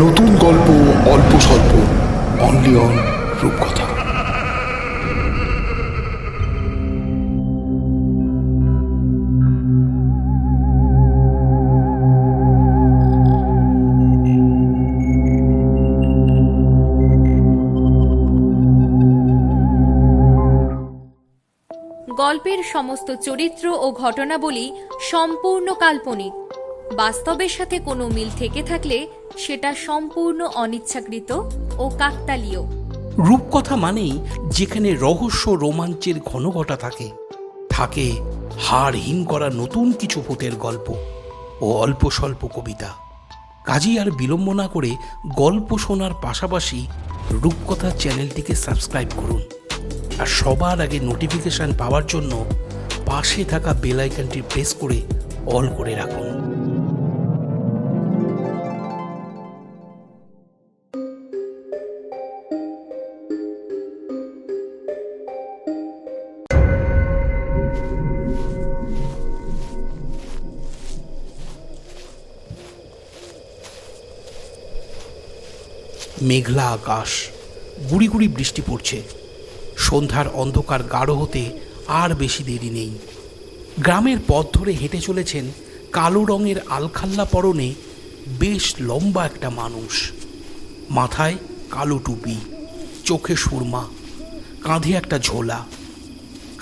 নতুন গল্প, অল্প স্বল্প, অনলি অন রূপকথা। গল্পের সমস্ত চরিত্র ও ঘটনাবলী সম্পূর্ণ কাল্পনিক। বাস্তবের সাথে কোনো মিল থেকে থাকলে সেটা সম্পূর্ণ অনিচ্ছাকৃত ও কাকতালীয়। রূপকথা মানেই যেখানে রহস্য রোমাঞ্চের ঘনঘটা থাকে, থাকে হাড় হিম করা নতুন কিছু ভূতের গল্প ও অল্প স্বল্প কবিতা। কাজেই আর বিলম্ব না করে গল্প শোনার পাশাপাশি রূপকথা চ্যানেলটিকে সাবস্ক্রাইব করুন, আর সবার আগে নোটিফিকেশন পাওয়ার জন্য পাশে থাকা বেল আইকনটি প্রেস করে অল করে রাখুন। মেঘলা আকাশ, গুড়ি গুড়ি বৃষ্টি পড়ছে। সন্ধ্যার অন্ধকার গাঢ় হতে আর বেশি দেরি নেই। গ্রামের পথ ধরে হেঁটে চলেছেন কালো রঙের আলখাল্লা পরনে বেশ লম্বা একটা মানুষ। মাথায় কালো টুপি, চোখে সুরমা, কাঁধে একটা ঝোলা।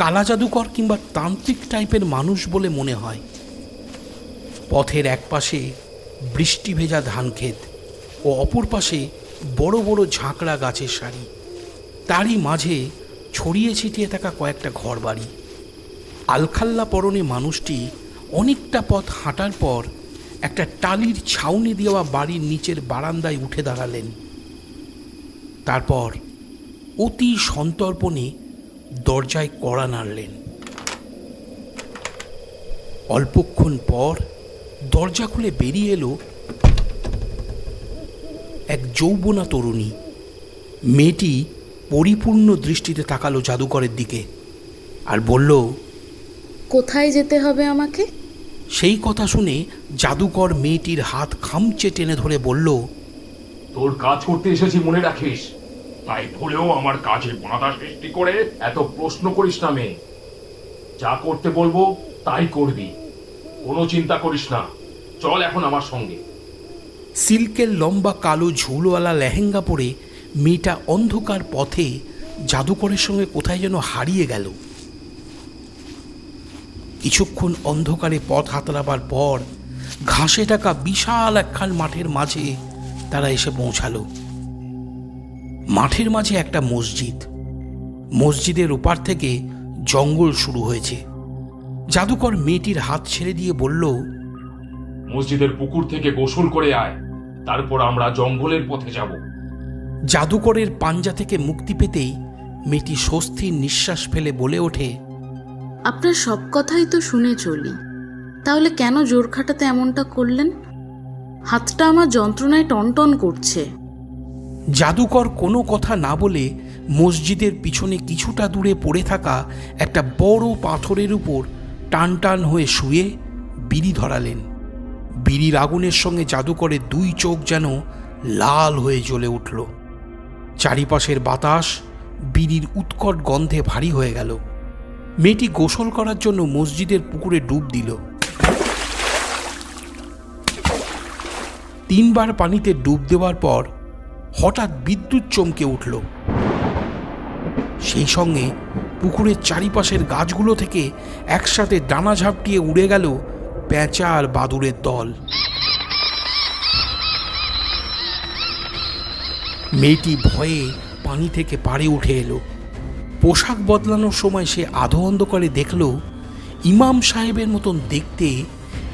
কালা জাদুকর কিংবা তান্ত্রিক টাইপের মানুষ বলে মনে হয়। পথের এক পাশে বৃষ্টি ভেজা ধানক্ষেত ও অপর পাশে বড় বড় ঝাঁকড়া গাছের সারি। তারই মাঝে ছড়িয়ে ছিটিয়ে থাকা কয়েকটা ঘরবাড়ি। আলখাল্লা পরনে মানুষটি অনেকটা পথ হাঁটার পর একটা টালির ছাউনি দেওয়া বাড়ির নিচের বারান্দায় উঠে দাঁড়ালেন। তারপর অতি সন্তর্পণে দরজায় কড়া নাড়লেন। অল্পক্ষণ পর দরজা খুলে বেরিয়ে এলো এক যৌবনা তরুণী। মেয়েটি পরিপূর্ণ দৃষ্টিতে তাকালো জাদুকরের দিকে আর বলল, কোথায় যেতে হবে আমাকে? সেই কথা শুনে জাদুকর মেয়েটির হাত খামচে টেনে ধরে বলল, তোর কাজ করতে এসেছি মনে রাখিস, তাই ভুলেও আমার কাজে বাধা সৃষ্টি করে এত প্রশ্ন করিস না মেয়ে। যা করতে বলবো তাই করবি, কোনো চিন্তা করিস না। চল এখন আমার সঙ্গে। সিল্কের লম্বা কালো ঝুলওয়ালা লেহেঙ্গা পরে মেয়েটা অন্ধকার পথে জাদুকরের সঙ্গে কোথায় যেন হারিয়ে গেল। কিছুক্ষণ অন্ধকারে পথ হাতড়াবার পর ঘাসে ঢাকা বিশাল একখান মাঠের মাঝে তারা এসে পৌঁছালো। মাঠের মাঝে একটা মসজিদ। মসজিদের ওপার থেকে জঙ্গল শুরু হয়েছে। জাদুকর মেয়েটির হাত ছেড়ে দিয়ে বলল, মসজিদের পুকুর থেকে গোসল করে আয়, তারপর আমরা জঙ্গলের পথে যাব। জাদুকরের পাঞ্জা থেকে মুক্তি পেতেই মেয়েটি স্বস্তির নিঃশ্বাস ফেলে বলে ওঠে, আপনার সব কথাই তো শুনে চলি, তাহলে কেন জোর খাটাতে এমনটা করলেন? হাতটা আমার যন্ত্রণায় টনটন করছে। জাদুকর কোনো কথা না বলে মসজিদের পিছনে কিছুটা দূরে পড়ে থাকা একটা বড় পাথরের উপর টান টান হয়ে শুয়ে বিড়ি ধরালেন। বিড়ির আগুনের সঙ্গে জাদুকরের দুই চোখ যেন লাল হয়ে জ্বলে উঠল। চারিপাশের বাতাস বিড়ির উৎকট গন্ধে ভারী হয়ে গেল। মেয়েটি গোসল করার জন্য মসজিদের পুকুরে ডুব দিল। 3 বার পানিতে ডুব দেওয়ার পর হঠাৎ বিদ্যুৎ চমকে উঠল। সেই সঙ্গে পুকুরের চারিপাশের গাছগুলো থেকে একসাথে ডানা ঝাপটিয়ে উড়ে গেল পেঁচা আর বাদুড়ের দল। মেয়েটি ভয়ে পানি থেকে পাড়ে উঠে এলো। পোশাক বদলানোর সময় সে আধো অন্ধকারে দেখল ইমাম সাহেবের মতন দেখতে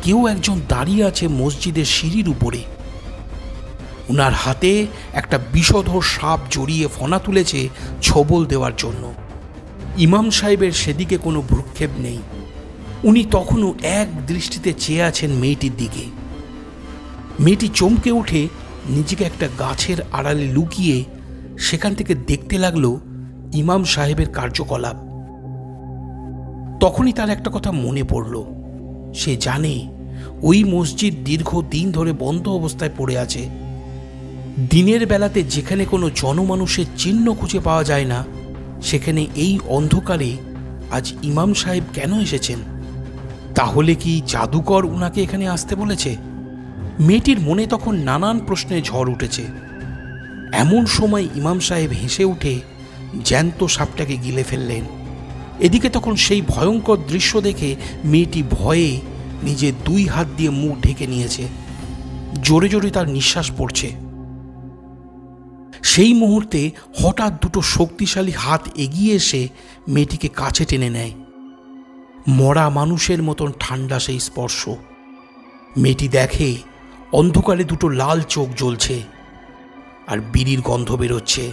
কেউ একজন দাঁড়িয়ে আছে মসজিদের সিঁড়ির উপরে। উনার হাতে একটা বিষধর সাপ জড়িয়ে ফনা তুলেছে ছবল দেওয়ার জন্য। ইমাম সাহেবের সেদিকে কোনো ভ্রুক্ষেপ নেই। উনি তখনও এক দৃষ্টিতে চেয়ে আছেন মেয়েটির দিকে। মেয়েটি চমকে উঠে নিজেকে একটা গাছের আড়ালে লুকিয়ে সেখান থেকে দেখতে লাগলো ইমাম সাহেবের কার্যকলাপ। তখনই তার একটা কথা মনে পড়ল। সে জানে ওই মসজিদ দীর্ঘদিন ধরে বন্ধ অবস্থায় পড়ে আছে। দিনের বেলাতে যেখানে কোনো জনমানুষের চিহ্ন খুঁজে পাওয়া যায় না, সেখানে এই অন্ধকারে আজ ইমাম সাহেব কেন এসেছেন? তাহলে কি জাদুকর উনাকে এখানে আসতে বলেছে? মেয়েটির মনে তখন নানান প্রশ্নের ঝড় উঠেছে। এমন সময় ইমাম সাহেব হেসে উঠে জ্যান্ত সাপটাকে গিলে ফেললেন। এদিকে তখন সেই ভয়ঙ্কর দৃশ্য দেখে মেয়েটি ভয়ে নিজের 2 হাত দিয়ে মুখ ঢেকে নিয়েছে। জোরে জোরে তার নিঃশ্বাস পড়ছে। সেই মুহূর্তে হঠাৎ 2টো শক্তিশালী হাত এগিয়ে এসে মেয়েটিকে কাছে টেনে নেয়। মরা মানুষের মতন ঠান্ডা সেই স্পর্শ। মেয়েটি দেখে অন্ধকারে 2টো লাল চোখ জ্বলছে আর বিড়ির গন্ধ বেরোচ্ছে।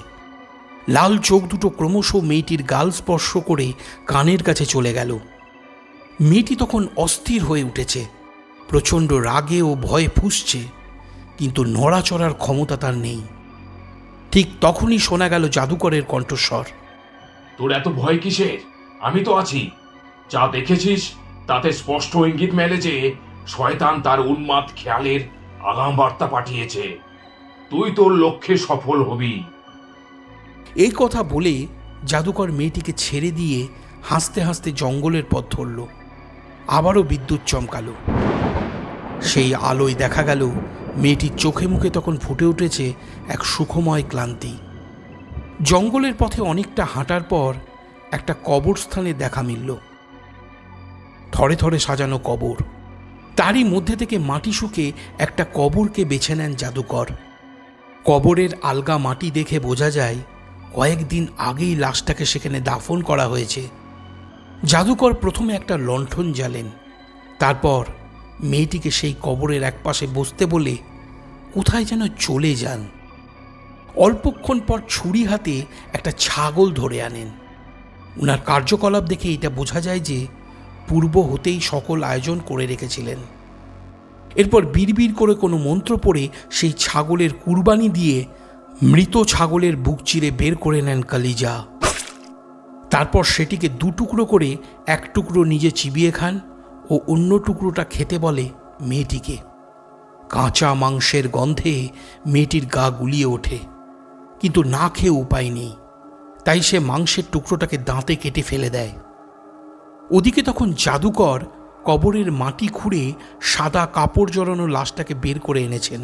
লাল চোখ 2টো ক্রমশ মেয়েটির গাল স্পর্শ করে কানের কাছে চলে গেল। মেয়েটি তখন অস্থির হয়ে উঠেছে, প্রচণ্ড রাগে ও ভয়ে ফুঁসছে, কিন্তু নড়াচড়ার ক্ষমতা তার নেই। ঠিক তখনই শোনা গেল জাদুকরের কণ্ঠস্বর। তোর এত ভয় কিসের? আমি তো আছি। যা দেখেছিস তাতে স্পষ্ট ইঙ্গিত মেলে যে শয়তান তার উন্মাদ খেয়ালের আগাম বার্তা পাঠিয়েছে। তুই তোর লক্ষ্যে সফল হবি। এই কথা বলে জাদুকর মেয়েটিকে ছেড়ে দিয়ে হাসতে হাসতে জঙ্গলের পথ ধরল। আবারও বিদ্যুৎ চমকালো। সেই আলোয় দেখা গেল মেয়েটির চোখে মুখে তখন ফুটে উঠেছে এক সুখময় ক্লান্তি। জঙ্গলের পথে অনেকটা হাঁটার পর একটা কবরস্থানে দেখা মিলল। থরে থরে সাজানো কবর। তারই মধ্যে থেকে মাটি শুকে একটা কবরকে বেছে নেন জাদুকর। কবরের আলগা মাটি দেখে বোঝা যায় কয়েকদিন আগেই লাশটাকে সেখানে দাফন করা হয়েছে। জাদুকর প্রথমে একটা লণ্ঠন জ্বালেন, তারপর মেয়েটিকে সেই কবরের একপাশে বসতে বলে কোথায় যেন চলে যান। অল্পক্ষণ পর ছুরি হাতে একটা ছাগল ধরে আনেন। উনার কার্যকলাপ দেখে এটা বোঝা যায় যে পূর্ব হতেই সকল আয়োজন করে রেখেছিলেন। এরপর বিড়বিড় করে কোনো মন্ত্র পড়ে সেই ছাগলের কুরবানি দিয়ে মৃত ছাগলের বুক চিরে বের করে নেন কলিজা। তারপর সেটিকে 2 টুকরো করে 1 টুকরো নিজে চিবিয়ে খান ও অন্য টুকরোটা খেতে বলে মেয়েটিকে। কাঁচা মাংসের গন্ধে মেয়েটির গা গুলিয়ে ওঠে, কিন্তু না খেয়ে উপায় নেই, তাই সে মাংসের টুকরোটাকে দাঁতে কেটে ফেলে দেয়। ওদিকে তখন জাদুকর কবরের মাটি খুঁড়ে সাদা কাপড় জড়ানো লাশটাকে বের করে এনেছেন,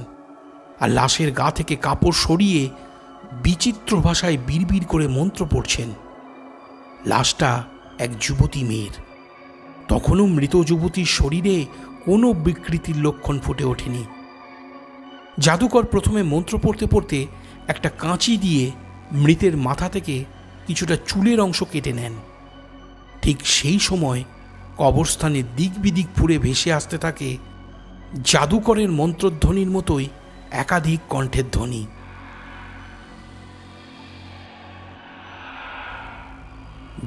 আর লাশের গা থেকে কাপড় সরিয়ে বিচিত্র ভাষায় বিড়বিড় করে মন্ত্র পড়ছেন। লাশটা এক যুবতী মেয়ের। তখনও মৃত যুবতীর শরীরে কোনো বিকৃতির লক্ষণ ফুটে ওঠেনি। জাদুকর প্রথমে মন্ত্র পড়তে পড়তে একটা কাঁচি দিয়ে মৃতের মাথা থেকে কিছুটা চুলের অংশ কেটে নেন। ঠিক সেই সময় কবরস্থানের দিক বিদিক ফুঁড়ে ভেসে আসতে থাকে জাদুকরের মন্ত্রধ্বনির মতোই একাধিক কণ্ঠের ধ্বনি।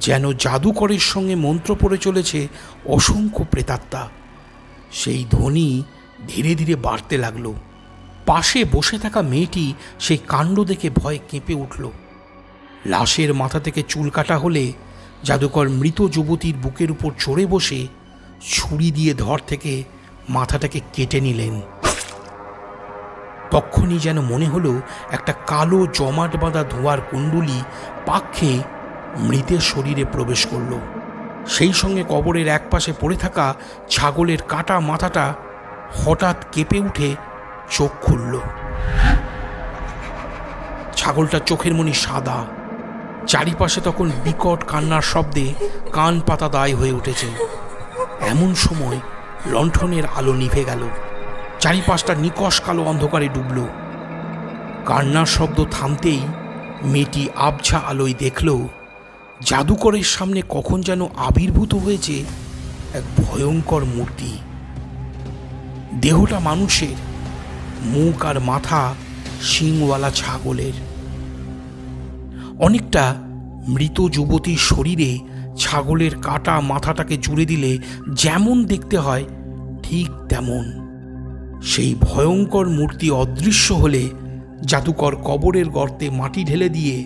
যেন জাদুকরের সঙ্গে মন্ত্র পড়ে চলেছে অসংখ্য প্রেতাত্মা। সেই ধ্বনি ধীরে ধীরে বাড়তে লাগলো। পাশে বসে থাকা মেয়েটি সেই কাণ্ড দেখে ভয়ে কেঁপে উঠল। লাশের মাথা থেকে চুল কাটা হলে জাদুকর মৃত যুবতীর বুকের উপর চড়ে বসে ছুরি দিয়ে ধর থেকে মাথাটাকে কেটে নিলেন। তখনই যেন মনে হলো একটা কালো জমাট বাঁধা ধোঁয়ার কুণ্ডুলি পাক খেয়ে মৃতের শরীরে প্রবেশ করল। সেই সঙ্গে কবরের একপাশে পড়ে থাকা ছাগলের কাটা মাথাটা হঠাৎ কেঁপে উঠে চোখ খুলল। ছাগলটা চোখের মনি সাদা। চারিপাশে তখন বিকট কান্নার শব্দে কান পাতা দায় হয়ে উঠেছে। এমন সময় লণ্ঠনের আলো নিভে গেল। চারিপাশটা নিকষ কালো অন্ধকারে ডুবল। কান্নার শব্দ থামতেই মেয়েটি আবছা আলোয় দেখল জাদুকরের সামনে কখন যেন আবির্ভূত হয়েছে এক ভয়ঙ্কর মূর্তি। দেহটা মানুষের, মুখ আর মাথা শিংওয়ালা ছাগলের। অনেকটা মৃত যুবতীর শরীরে ছাগলের কাটা মাথাটাকে জুড়ে দিলে যেমন দেখতে হয় ঠিক তেমন। সেই ভয়ঙ্কর মূর্তি অদৃশ্য হলে জাদুকর কবরের গর্তে মাটি ঢেলে দিয়ে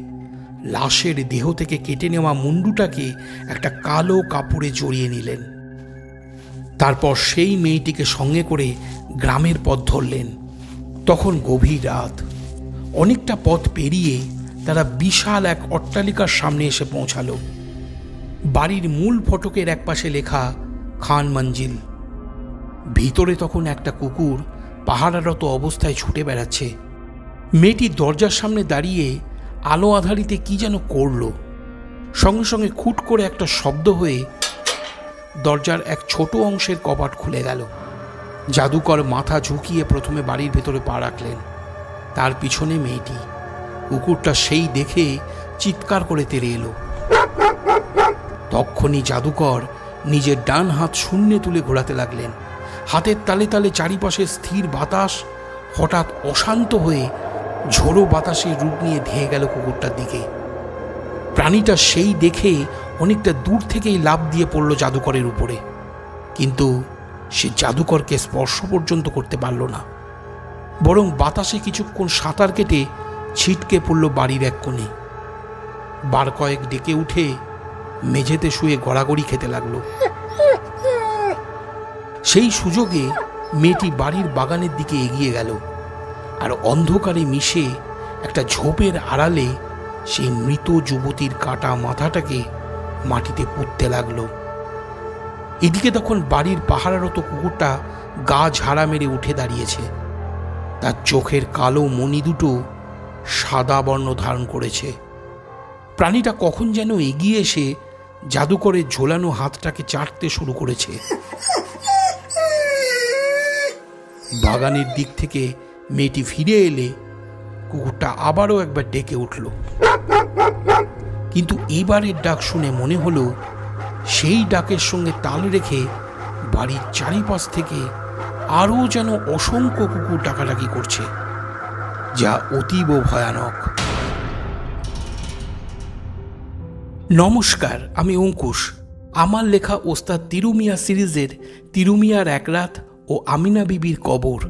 লাশের দেহ থেকে কেটে নেওয়া মুন্ডুটাকে একটা কালো কাপড়ে জড়িয়ে নিলেন। তারপর সেই মেয়েটিকে সঙ্গে করে গ্রামের পথ ধরলেন। তখন গভীর রাত। অনেকটা পথ পেরিয়ে তারা বিশাল এক অট্টালিকার সামনে এসে পৌঁছালো। বাড়ির মূল ফটকের একপাশে লেখা খান মঞ্জিল। ভিতরে তখন একটা কুকুর পাহারারত অবস্থায় ছুটে বেড়াচ্ছে। মেয়েটি দরজার সামনে দাঁড়িয়ে আলো আধারিতে কি যেন করল। সঙ্গে সঙ্গে খুট করে একটা শব্দ হয়ে দরজার এক ছোট অংশের কপাট খুলে গেল। জাদুকর মাথা ঝুঁকিয়ে প্রথমে বাড়ির ভেতরে পা রাখলেন, তার পিছনে মেয়েটি। কুকুরটা সেই দেখে চিৎকার করে তেড়ে এলো। তক্ষুনি জাদুকর নিজের ডান হাত শূন্যে তুলে ঘোরাতে লাগলেন। হাতের তালে তালে চারিপাশে স্থির বাতাস হঠাৎ অশান্ত হয়ে ঝোড়ো বাতাসের রূপ নিয়ে ধেয়ে গেল কুকুরটার দিকে। প্রাণীটা সেই দেখে অনেকটা দূর থেকেই লাফ দিয়ে পড়ল জাদুকরের উপরে, কিন্তু সে জাদুকরকে স্পর্শ পর্যন্ত করতে পারল না, বরং বাতাসে কিছুক্ষণ সাঁতার কেটে ছিটকে পড়ল বাড়ির এক কোণে। বার কয়েক ডেকে উঠে মেঝেতে শুয়ে গড়াগড়ি খেতে লাগলো। সেই সুযোগে মেয়েটি বাড়ির বাগানের দিকে এগিয়ে গেল, আর অন্ধকারে মিশে একটা ঝোপের আড়ালে সেই মৃত যুবতীর কাটা মাথাটাকে মাটিতে পুঁততে লাগলো। এদিকে তখন বাড়ির পাহারারত কুকুরটা গা ঝাড়া মেরে উঠে দাঁড়িয়েছে। তার চোখের কালো মণি দুটো সাদা বর্ণ ধারণ করেছে। প্রাণীটা কখন যেন এগিয়ে এসে জাদুকরের ঝোলানো হাতটাকে চাটতে শুরু করেছে। বাগানের দিক থেকে মেয়েটি ফিরে এলে কুকুরটা আবারও একবার ডেকে উঠল, কিন্তু এবারের ডাক শুনে মনে হলো সেই ডাকের সঙ্গে তাল রেখে বাড়ির চারিপাশ থেকে আরও যেন অসংখ্য কুকুর ডাকাডাকি করছে, যা অতীব ভয়ানক। নমস্কার, আমি অঙ্কুশ। আমার লেখা ওস্তাদ তিরু মিয়া সিরিজের তিরুমিয়ার এক রাত ও আমিনা বিবির কবর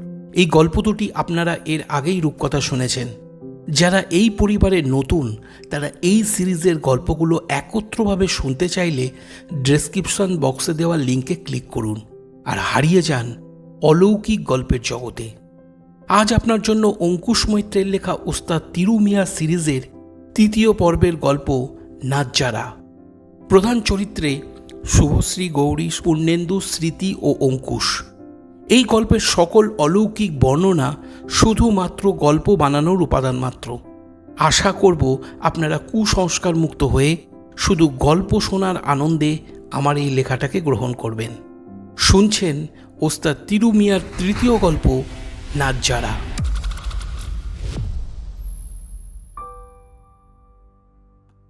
এই গল্প দুটি আপনারা এর আগেই রূপকথা শুনেছেন। যারা এই পরিবারের নতুন তারা এই সিরিজের গল্পগুলো একত্রভাবে শুনতে চাইলে ডেসক্রিপশন বক্সে দেওয়া লিঙ্কে ক্লিক করুন আর হারিয়ে যান অলৌকিক গল্পের জগতে। আজ আপনার জন্য অঙ্কুশ মৈত্রের লেখা ওস্তাদ তিরু মিয়া সিরিজের তৃতীয় পর্বের গল্প নাজ্জারা। প্রধান চরিত্রে শুভশ্রী, গৌরী, পূর্ণেন্দু, স্মৃতি ও অঙ্কুশ। এই গল্পের সকল অলৌকিক বর্ণনা শুধুমাত্র গল্প বানানোর উপাদান মাত্র। আশা করব আপনারা কুসংস্কার মুক্ত হয়ে শুধু গল্প শোনার আনন্দে আমার এই লেখাটাকে গ্রহণ করবেন। শুনছেন ওস্তাদ তিরু মিয়ার তৃতীয় গল্প নাজ্জারা।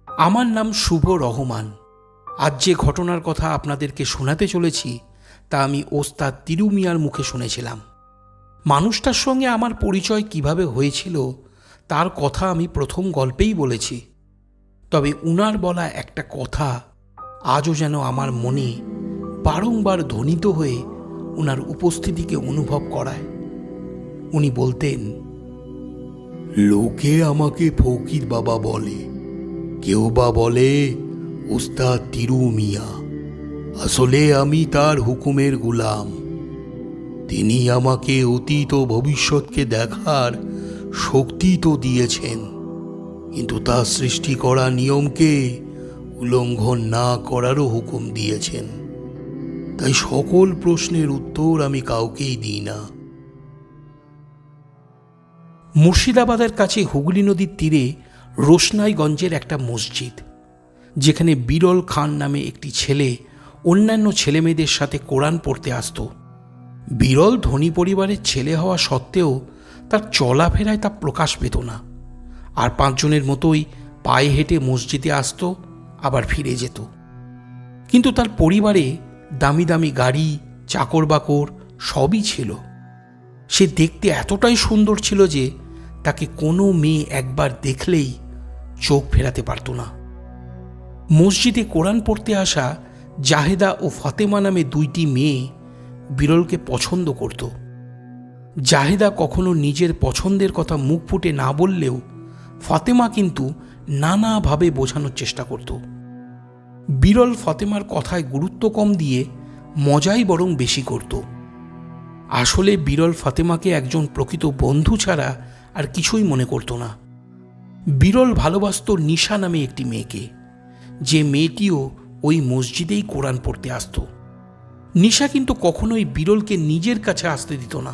আমার নাম শুভ রহমান। আজ যে ঘটনার কথা আপনাদেরকে শোনাতে চলেছি তা আমি ওস্তাদ তিরু মিয়ার মুখে শুনেছিলাম। মানুষটার সঙ্গে আমার পরিচয় কিভাবে হয়েছিল তার কথা আমি প্রথম গল্পেই বলেছি, তবে উনার বলা একটা কথা আজও যেন আমার মনে বারংবার ধ্বনিত হয়ে উনার উপস্থিতিকে অনুভব করায়। উনি বলতেন, লোকে আমাকে ফকির বাবা বলে, কেউ বা বলে ওস্তাদ তিরু মিয়া। আসলে আমি তার হুকুমের গোলাম। তিনি আমাকে অতীত ও ভবিষ্যৎকে দেখার শক্তি তো দিয়েছেন, কিন্তু তার সৃষ্টি করা নিয়মকে উল্লঙ্ঘন না করারও হুকুম দিয়েছেন। তাই সকল প্রশ্নের উত্তর আমি কাউকেই দিই না। মুর্শিদাবাদের কাছে হুগলি নদীর তীরে রোশনাইগঞ্জের একটা মসজিদ, যেখানে বিরল খান নামে একটি ছেলে অন্যান্য ছেলেমেয়েদের সাথে কোরআন পড়তে আসত। বিরল ধনী পরিবারের ছেলে হওয়া সত্ত্বেও তার চলাফেরায় তা প্রকাশ পেত না। আর পাঁচজনের মতোই পায়ে হেঁটে মসজিদে আসত, আবার ফিরে যেত। কিন্তু তার পরিবারে দামি দামি গাড়ি, চাকর বাকর সবই ছিল। সে দেখতে এতটাই সুন্দর ছিল যে তাকে কোনো মেয়ে একবার দেখলেই চোখ ফেরাতে পারত না। মসজিদে কোরআন পড়তে আসা জাহেদা ও ফাতেমা নামে দুইটি মেয়ে বিরলকে পছন্দ করত। জাহেদা কখনো নিজের পছন্দের কথা মুখ ফুটে না বললেও ফাতেমা কিন্তু নানাভাবে বোঝানোর চেষ্টা করত। বিরল ফাতেমার কথায় গুরুত্ব কম দিয়ে মজাই বরং বেশি করত। আসলে বিরল ফাতেমাকে একজন প্রকৃত বন্ধু ছাড়া আর কিছুই মনে করতো না। বিরল ভালোবাসত নিশা নামে একটি মেয়েকে, যে মেয়েটিও ওই মসজিদেই কোরআন পড়তে আসতো। নিশা কিন্তু কখনোই বিরলকে নিজের কাছে আসতে দিত না।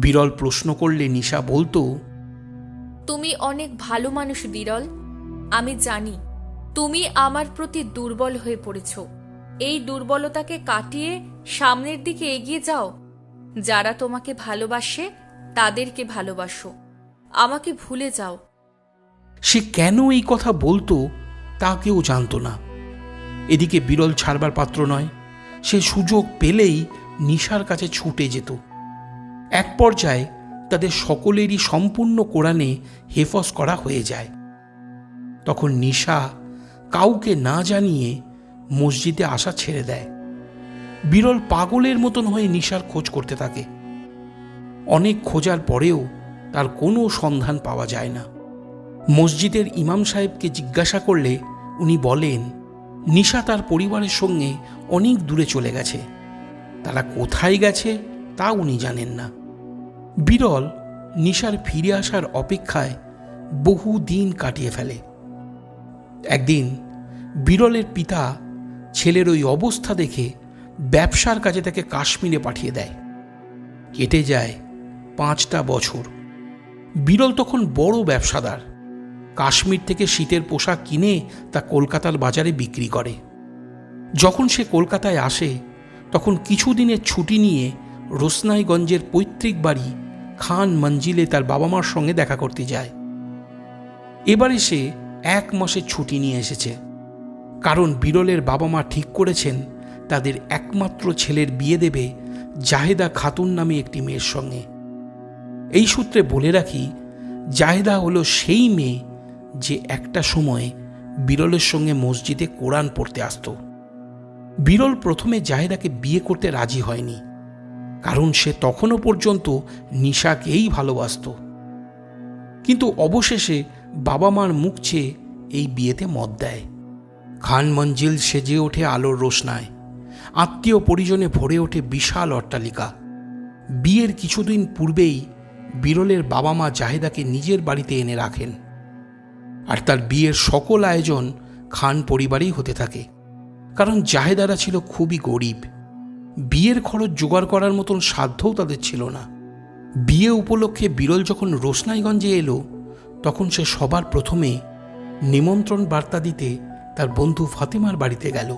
বিরল প্রশ্ন করলে নিশা বলতো, তুমি অনেক ভালো মানুষ বিরল। আমি জানি তুমি আমার প্রতি দুর্বল হয়ে পড়েছ। এই দুর্বলতাকে কাটিয়ে সামনের দিকে এগিয়ে যাও। যারা তোমাকে ভালোবাসে তাদেরকে ভালোবাসো, আমাকে ভুলে যাও। সে কেন এই কথা বলতো তা কেউ জানতো না। এদিকে বিরল ছাড়বার পাত্র নয়। সে সুযোগ পেলেই নিশার কাছে ছুটে যেত। এক পর্যায়ে তাদের সকলেরই সম্পূর্ণ কোরআনে হেফজ করা হয়ে যায়। তখন নিশা কাউকে না জানিয়ে মসজিদে আসা ছেড়ে দেয়। বিরল পাগলের মতন হয়ে নিশার খোঁজ করতে থাকে। অনেক খোঁজার পরেও তার কোনো সন্ধান পাওয়া যায় না। মসজিদের ইমাম সাহেবকে জিজ্ঞাসা করলে উনি বলেন, নিশা তার পরিবারের সঙ্গে অনেক দূরে চলে গেছে। তারা কোথায় গেছে তা উনি জানেন না। বিরল নিশার ফিরে আসার অপেক্ষায় বহু দিন কাটিয়ে ফেলে। একদিন বিরলের পিতা ছেলের ওই অবস্থা দেখে ব্যবসার কাজে তাকে কাশ্মীরে পাঠিয়ে দেয়। কেটে যায় 5টা বছর। বিরল তখন বড় ব্যবসাদার। কাশ্মীর থেকে শীতের পোশাক কিনে তা কলকাতার বাজারে বিক্রি করে। যখন সে কলকাতায় আসে তখন কিছুদিনের ছুটি নিয়ে রোশনাইগঞ্জের পৈতৃক বাড়ি খান মঞ্জিলে তার বাবা মার সঙ্গে দেখা করতে যায়। এবারে সে 1 মাসের ছুটি নিয়ে এসেছে, কারণ বিরলের বাবা মা ঠিক করেছেন তাদের একমাত্র ছেলের বিয়ে দেবে জাহেদা খাতুন নামে একটি মেয়ের সঙ্গে। এই সূত্রে বলে রাখি, জাহেদা হলো সেই মেয়ে যে একটা সময় বিরলের সঙ্গে মসজিদে কোরআন পড়তে আসত। বিরল প্রথমে জাহেদাকে বিয়ে করতে রাজি হয়নি, কারণ সে তখনও পর্যন্ত নিশাকেই ভালোবাসত। কিন্তু অবশেষে বাবা মার মুখ চেয়ে এই বিয়েতে মত দেয়। খান মঞ্জিল সেজে ওঠে আলোর রোশনায়। আত্মীয় পরিজনে ভরে ওঠে বিশাল অট্টালিকা। বিয়ের কিছুদিন পূর্বেই বিরলের বাবা মা জাহেদাকে নিজের বাড়িতে এনে রাখেন, আর তার বিয়ের সকল আয়োজন খান পরিবারেই হতে থাকে। কারণ জাহেদারা ছিল খুবই গরিব। বিয়ের খরচ জোগাড় করার মতন সাধ্যও তাদের ছিল না। বিয়ে উপলক্ষে বিরল যখন রোশনাইগঞ্জে এলো, তখন সে সবার প্রথমে নিমন্ত্রণ বার্তা দিতে তার বন্ধু ফাতেমার বাড়িতে গেল।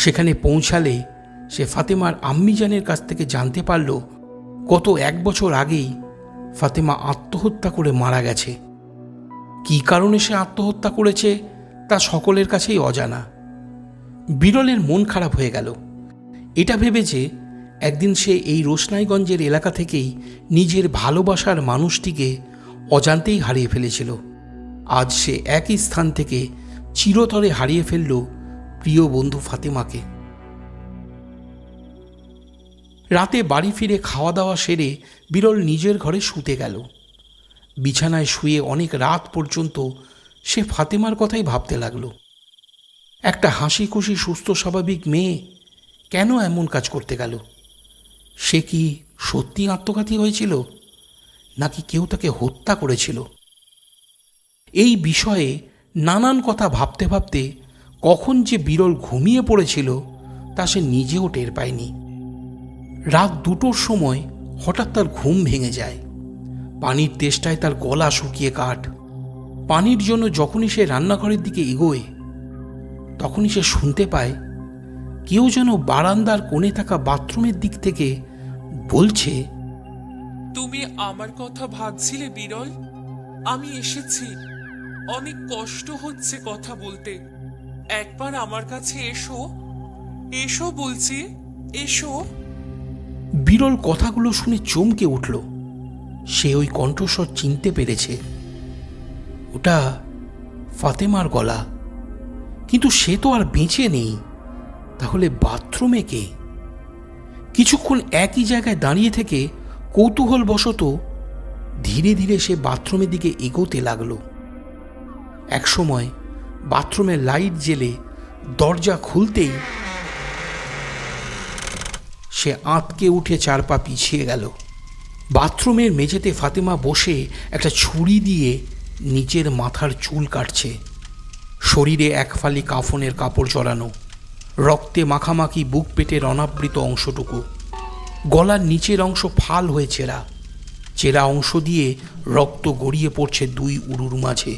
সেখানে পৌঁছালে সে ফাতেমার আম্মিজানের কাছ থেকে জানতে পারল গত 1 বছর আগেই ফাতেমা আত্মহত্যা করে মারা গেছে। কী কারণে সে আত্মহত্যা করেছে তা সকলের কাছেই অজানা। বিরলের মন খারাপ হয়ে গেল। এটা ভেবে যে একদিন সে এই রোশনাইগঞ্জের এলাকা থেকেই নিজের ভালোবাসার মানুষটিকে অজান্তেই হারিয়ে ফেলেছিল। আজ সে একই স্থান থেকে চিরতরে হারিয়ে ফেলল প্রিয় বন্ধু ফাতেমাকে। রাতে বাড়ি ফিরে খাওয়া দাওয়া সেরে বিরল নিজের ঘরে শুতে গেল। বিছানায় শুয়ে অনেক রাত পর্যন্ত সে ফাতেমার কথাই ভাবতে লাগল। একটা হাসি খুশি সুস্থ স্বাভাবিক মেয়ে কেন এমন কাজ করতে গেল? সে কি সত্যি আত্মঘাতী হয়েছিল, নাকি কেউ তাকে হত্যা করেছিল? এই বিষয়ে নানান কথা ভাবতে ভাবতে কখন যে বিরল ঘুমিয়ে পড়েছিল তা সে নিজেও টের পায়নি। রাত 2টোর সময় হঠাৎ তার ঘুম ভেঙে যায়। পানির তেষ্টায় তার গলা শুকিয়ে কাঠ। পানির জন্য যখনই সে রান্নাঘরের দিকে এগোয়, তখনই সে শুনতে পায় কেউ যেন বারান্দার কোণে থাকা বাথরুমের দিক থেকে বলছে, তুমি আমার কথা ভাবছিলে বিরল? আমি এসেছি। অনেক কষ্ট হচ্ছে কথা বলতে। একবার আমার কাছে এসো, এসো বলছি, এসো। বিরল কথাগুলো শুনে চমকে উঠল। সে ওই কণ্ঠস্বর চিনতে পেরেছে। ওটা ফাতেমার গলা। কিন্তু সে তো আর বেঁচে নেই। তাহলে বাথরুমে কে? কিছুক্ষণ একই জায়গায় দাঁড়িয়ে থেকে কৌতূহলবশত ধীরে ধীরে সে বাথরুমের দিকে এগোতে লাগলো। একসময় বাথরুমের লাইট জ্বেলে দরজা খুলতেই সে আঁতকে উঠে 4 পা পিছিয়ে গেল। বাথরুমের মেঝেতে ফাতেমা বসে একটা ছুরি দিয়ে নিচের মাথার চুল কাটছে। শরীরে এক ফালি কাফনের কাপড় জড়ানো, রক্তে মাখামাখি বুক পেটের অনাবৃত অংশটুকু, গলার নিচের অংশ ফাল হয়ে ছেঁড়া, চেরা অংশ দিয়ে রক্ত গড়িয়ে পড়ছে দুই উরুর মাঝে।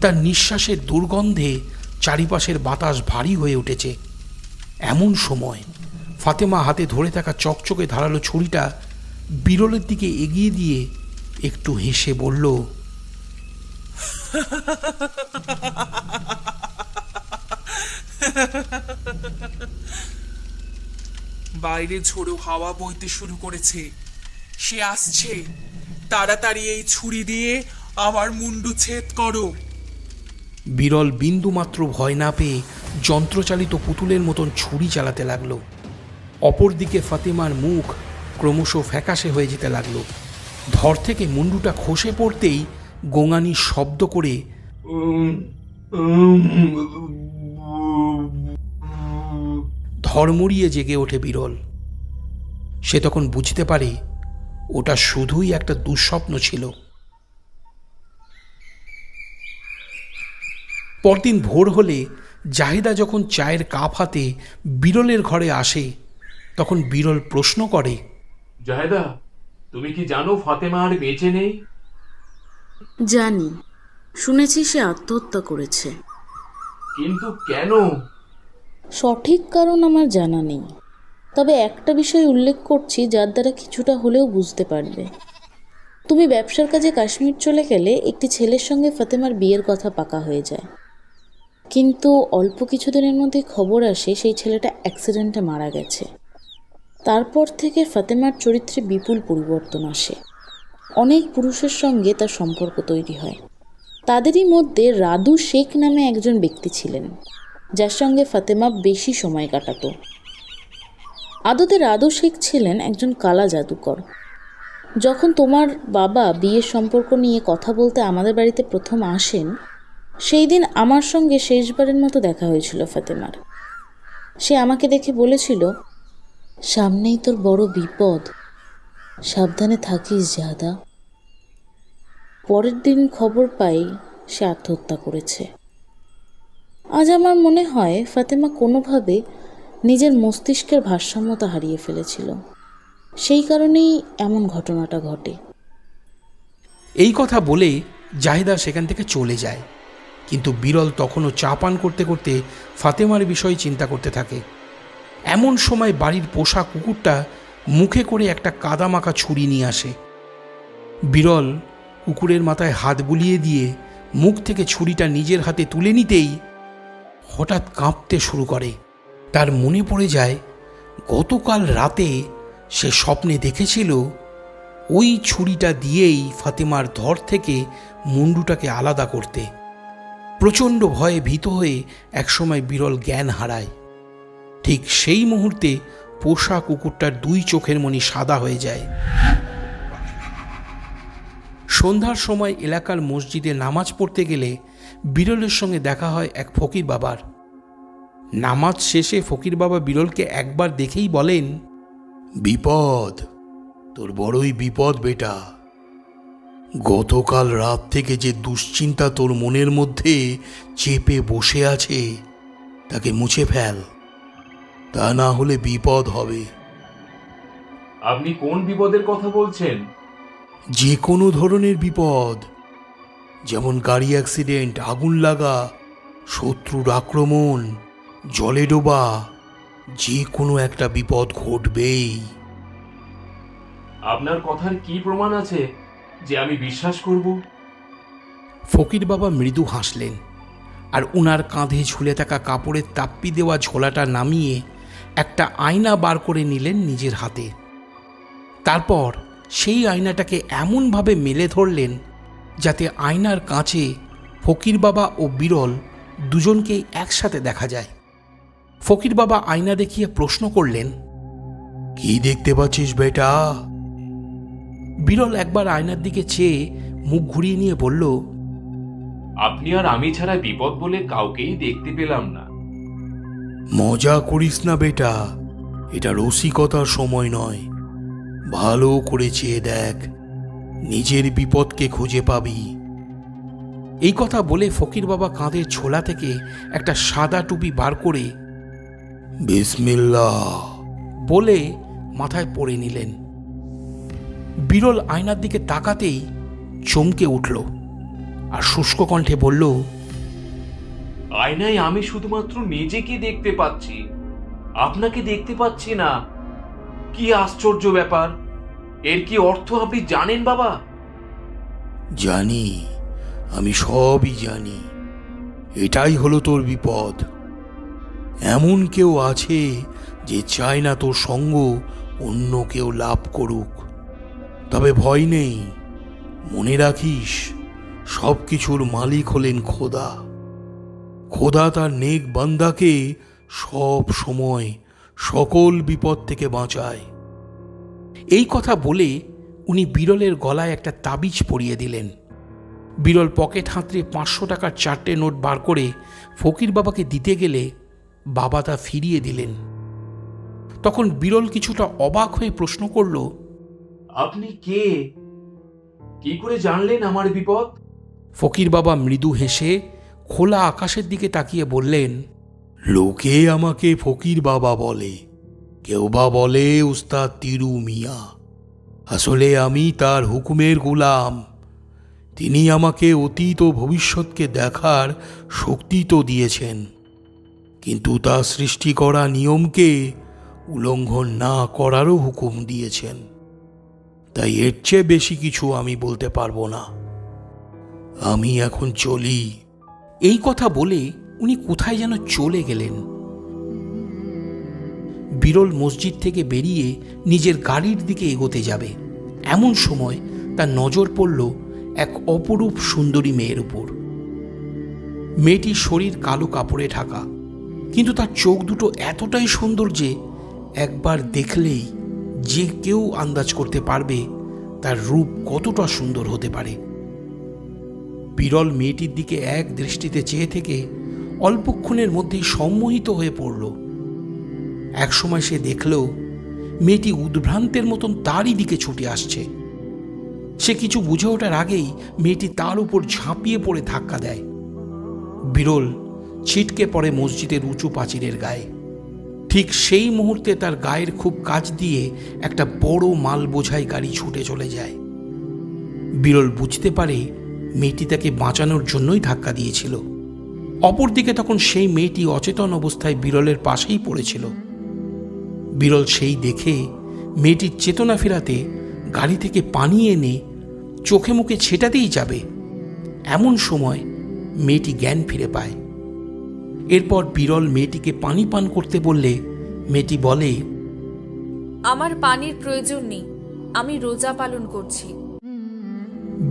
তার নিঃশ্বাসের দুর্গন্ধে চারিপাশের বাতাস ভারী হয়ে উঠেছে। এমন সময় ফাতেমা হাতে ধরে থাকা চকচকে ধারালো ছুরিটা বিরলের দিকে এগিয়ে দিয়ে একটু হেসে বলল, বাইরে ঝোড়ো হাওয়া বইতে শুরু করেছে, সে আসছে। তাড়াতাড়ি এই ছুরি দিয়ে আমার মুন্ডু ছেদ করো। বিরল বিন্দুমাত্র ভয় না পেয়ে যন্ত্রচালিত পুতুলের মতন ছুরি চালাতে লাগলো। অপরদিকে ফাতেমার মুখ ক্রমশ ফ্যাকাশে হয়ে যেতে লাগলো। ধর থেকে মুন্ডুটা খসে পড়তেই গোঙানি শব্দ করে ধর্মড়িয়ে জেগে ওঠে বিরল। সে তখন বুঝতে পারে ওটা শুধুই একটা দুঃস্বপ্ন ছিল। পরদিন ভোর হলে জাহিদা যখন চায়ের কাপ হাতে বিরলের ঘরে আসে, তখন বিরল প্রশ্ন করে, জাহেদা, তুমি কি জানো ফাতেমা আর বেঁচে নেই? জানি, শুনেছি সে আত্মহত্যা করেছে। কিন্তু কেন? সঠিক কারণ আমার জানা নেই, তবে একটা বিষয় উল্লেখ করছি যার দ্বারা কিছুটা হলেও বুঝতে পারবে। তুমি ব্যবসার কাজে কাশ্মীর চলে গেলে একটি ছেলের সঙ্গে ফাতেমার বিয়ের কথা পাকা হয়ে যায়, কিন্তু অল্প কিছুদিনের মধ্যে খবর আসে সেই ছেলেটা অ্যাক্সিডেন্টে মারা গেছে। তারপর থেকে ফাতেমার চরিত্রে বিপুল পরিবর্তন আসে। অনেক পুরুষের সঙ্গে তার সম্পর্ক তৈরি হয়। তাদেরই মধ্যে রাদু শেখ নামে একজন ব্যক্তি ছিলেন, যার সঙ্গে ফাতেমা বেশি সময় কাটাতো। আদতে রাদু শেখ ছিলেন একজন কালা জাদুকর। যখন তোমার বাবা বিয়ের সম্পর্ক নিয়ে কথা বলতে আমাদের বাড়িতে প্রথম আসেন, সেই দিন আমার সঙ্গে শেষবারের মতো দেখা হয়েছিল ফাতেমার। সে আমাকে দেখে বলেছিল, সামনেই তোর বড় বিপদ, সাবধানে থাকিস জাদা। পরের দিন খবর পাই সে আত্মহত্যা করেছে। আজ আমার মনে হয় ফাতেমা কোনোভাবে নিজের মস্তিষ্কের ভারসাম্যতা হারিয়ে ফেলেছিল, সেই কারণেই এমন ঘটনাটা ঘটে। এই কথা বলে জাহিদা সেখান থেকে চলে যায়। কিন্তু বিরল তখনও চা পান করতে করতে ফাতেমার বিষয়ে চিন্তা করতে থাকে। এমন সময় বাড়ির পোষা কুকুরটা মুখে করে একটা কাদামাখা ছুরি নিয়ে আসে। বিরল কুকুরের মাথায় হাত বুলিয়ে দিয়ে মুখ থেকে ছুরিটা নিজের হাতে তুলে নিতেই হঠাৎ কাঁপতে শুরু করে। তার মনে পড়ে যায় গতকাল রাতে সে স্বপ্নে দেখেছিল ওই ছুরিটা দিয়েই ফাতেমার ধর থেকে মুন্ডুটাকে আলাদা করতে। প্রচণ্ড ভয়ে ভীত হয়ে একসময় বিরল জ্ঞান হারায়। ঠিক সেই মুহূর্তে পোষা কুকুরটার দুই চোখের মণি সাদা হয়ে যায়। সন্ধ্যার সময় এলাকার মসজিদে নামাজ পড়তে গেলে বিরলের সঙ্গে দেখা হয় এক ফকির বাবার। নামাজ শেষে ফকির বাবা বিরলকে একবার দেখেই বলেন, বিপদ, তোর বড়ই বিপদ বেটা। গতকাল রাত থেকে যে দুশ্চিন্তা তোর মনের মধ্যে চেপে বসে আছে তাকে মুছে ফেল, তা না হলে বিপদ হবে। আপনি কোন বিপদের কথা বলছেন? যে কোনো ধরনের বিপদ, যেমন গাড়ি অ্যাক্সিডেন্ট, আগুন লাগা, শত্রুর আক্রমণ, জলে ডোবা, যে কোনো একটা বিপদ ঘটবেই। আপনার কথার কি প্রমাণ আছে যে আমি বিশ্বাস করব? ফকির বাবা মৃদু হাসলেন আর উনার কাঁধে ঝুলে থাকা কাপড়ের তাপ্পি দেওয়া ঝোলাটা নামিয়ে একটা আয়না বার করে নিলেন নিজের হাতে। তারপর সেই আয়নাটাকে এমনভাবে মেলে ধরলেন যাতে আয়নার কাছে ফকির বাবা ও বিরল দুজনকেই একসাথে দেখা যায়। ফকির বাবা আয়না দেখিয়ে প্রশ্ন করলেন, কি দেখতে পাচ্ছিস বেটা? বিরল একবার আয়নার দিকে চেয়ে মুখ ঘুরিয়ে নিয়ে বলল, আপনি আর আমি ছাড়া বিপদ বলে কাউকেই দেখতে পেলাম না। মজা করিস না বেটা, এটা রসিকতার সময় নয়। ভালো করে চেয়ে দেখ, নিজের বিপদকে খুঁজে পাবি। এই কথা বলে ফকির বাবা কাঁধের ছোলা থেকে একটা সাদা টুপি বার করে বিসমিল্লাহ বলে মাথায় পরে নিলেন। বিরল আয়নার দিকে তাকাতেই চমকে উঠল আর শুষ্ক কণ্ঠে বলল, আয়নায় আমি শুধুমাত্র নিজেকে দেখতে পাচ্ছি, আপনাকে দেখতে পাচ্ছি না। কি আশ্চর্য ব্যাপার! এর কি অর্থ আপনি জানেন বাবা? জানি, আমি সবই জানি। এটাই হলো তোর বিপদ। এমন কেউ আছে যে চায় না তোর সঙ্গ অন্য কেউ লাভ করুক। তবে ভয় নেই, মনে রাখিস সব কিছুর মালিক হলেন খোদা। খোদা তার নেক বান্দাকে সব সময় সকল বিপদ থেকে বাঁচায়। এই কথা বলে উনি বিরলের গলায় একটা তাবিজ পরিয়ে দিলেন। বিরল পকেট হাতড়ে 500 টাকার 4টে নোট বার করে ফকির বাবাকে দিতে গেলে বাবা তা ফিরিয়ে দিলেন। তখন বিরল কিছুটা অবাক হয়ে প্রশ্ন করল, আপনি কে? কি করে জানলেন আমার বিপদ? ফকির বাবা মৃদু হেসে খোলা আকাশের দিকে তাকিয়ে বললেন, লোকে আমাকে ফকির বাবা বলে, কেউ বা বলে উস্তাদ তিরু মিয়া। আসলে আমি তার হুকুমের গোলাম। তিনি আমাকে অতীত ও ভবিষ্যৎকে দেখার শক্তি তো দিয়েছেন, কিন্তু তা সৃষ্টি করা নিয়মকে উল্লঙ্ঘন না করারও হুকুম দিয়েছেন। তাই এর চেয়ে বেশি কিছু আমি বলতে পারবো না। আমি এখন চলি। এই কথা বলে উনি কোথায় যেন চলে গেলেন। বিরল মসজিদ থেকে বেরিয়ে নিজের গাড়ির দিকে এগোতে যাবে, এমন সময় তার নজর পড়ল এক অপরূপ সুন্দরী মেয়ের উপর। মেয়েটির শরীর কালো কাপড়ে ঢাকা, কিন্তু তার চোখ দুটো এতটাই সুন্দর যে একবার দেখলেই যে কেউ আন্দাজ করতে পারবে তার রূপ কতটা সুন্দর হতে পারে। বিরল মেয়েটির দিকে এক দৃষ্টিতে চেয়ে থেকে অল্পক্ষণের মধ্যেই সম্মোহিত হয়ে পড়ল। একসময় সে দেখল মেয়েটি উদ্ভ্রান্তের মতন তারই দিকে ছুটে আসছে। সে কিছু বুঝে ওঠার আগেই মেয়েটি তার উপর ঝাঁপিয়ে পড়ে ধাক্কা দেয়। বিরল ছিটকে পড়ে মসজিদের উঁচু প্রাচীরের গায়ে। ঠিক সেই মুহূর্তে তার গায়ের খুব কাছ দিয়ে একটা বড় মাল বোঝাই গাড়ি ছুটে চলে যায়। বিরল বুঝতে পারে মেয়েটি তাকে বাঁচানোর জন্যই ধাক্কা দিয়েছিল। অপরদিকে তখন সেই মেয়েটি অচেতন অবস্থায় বিরলের পাশেই পড়েছিল। বিরল সেই দেখে মেয়েটির চেতনা ফেরাতে গাড়ি থেকে পানি এনে চোখে মুখে ছেটাতেই যাবে, এমন সময় মেয়েটি জ্ঞান ফিরে পায়। এরপর বিরল মেয়েটিকে পানি পান করতে বললে মেয়েটি বলে, আমার পানির প্রয়োজন নেই, আমি রোজা পালন করছি।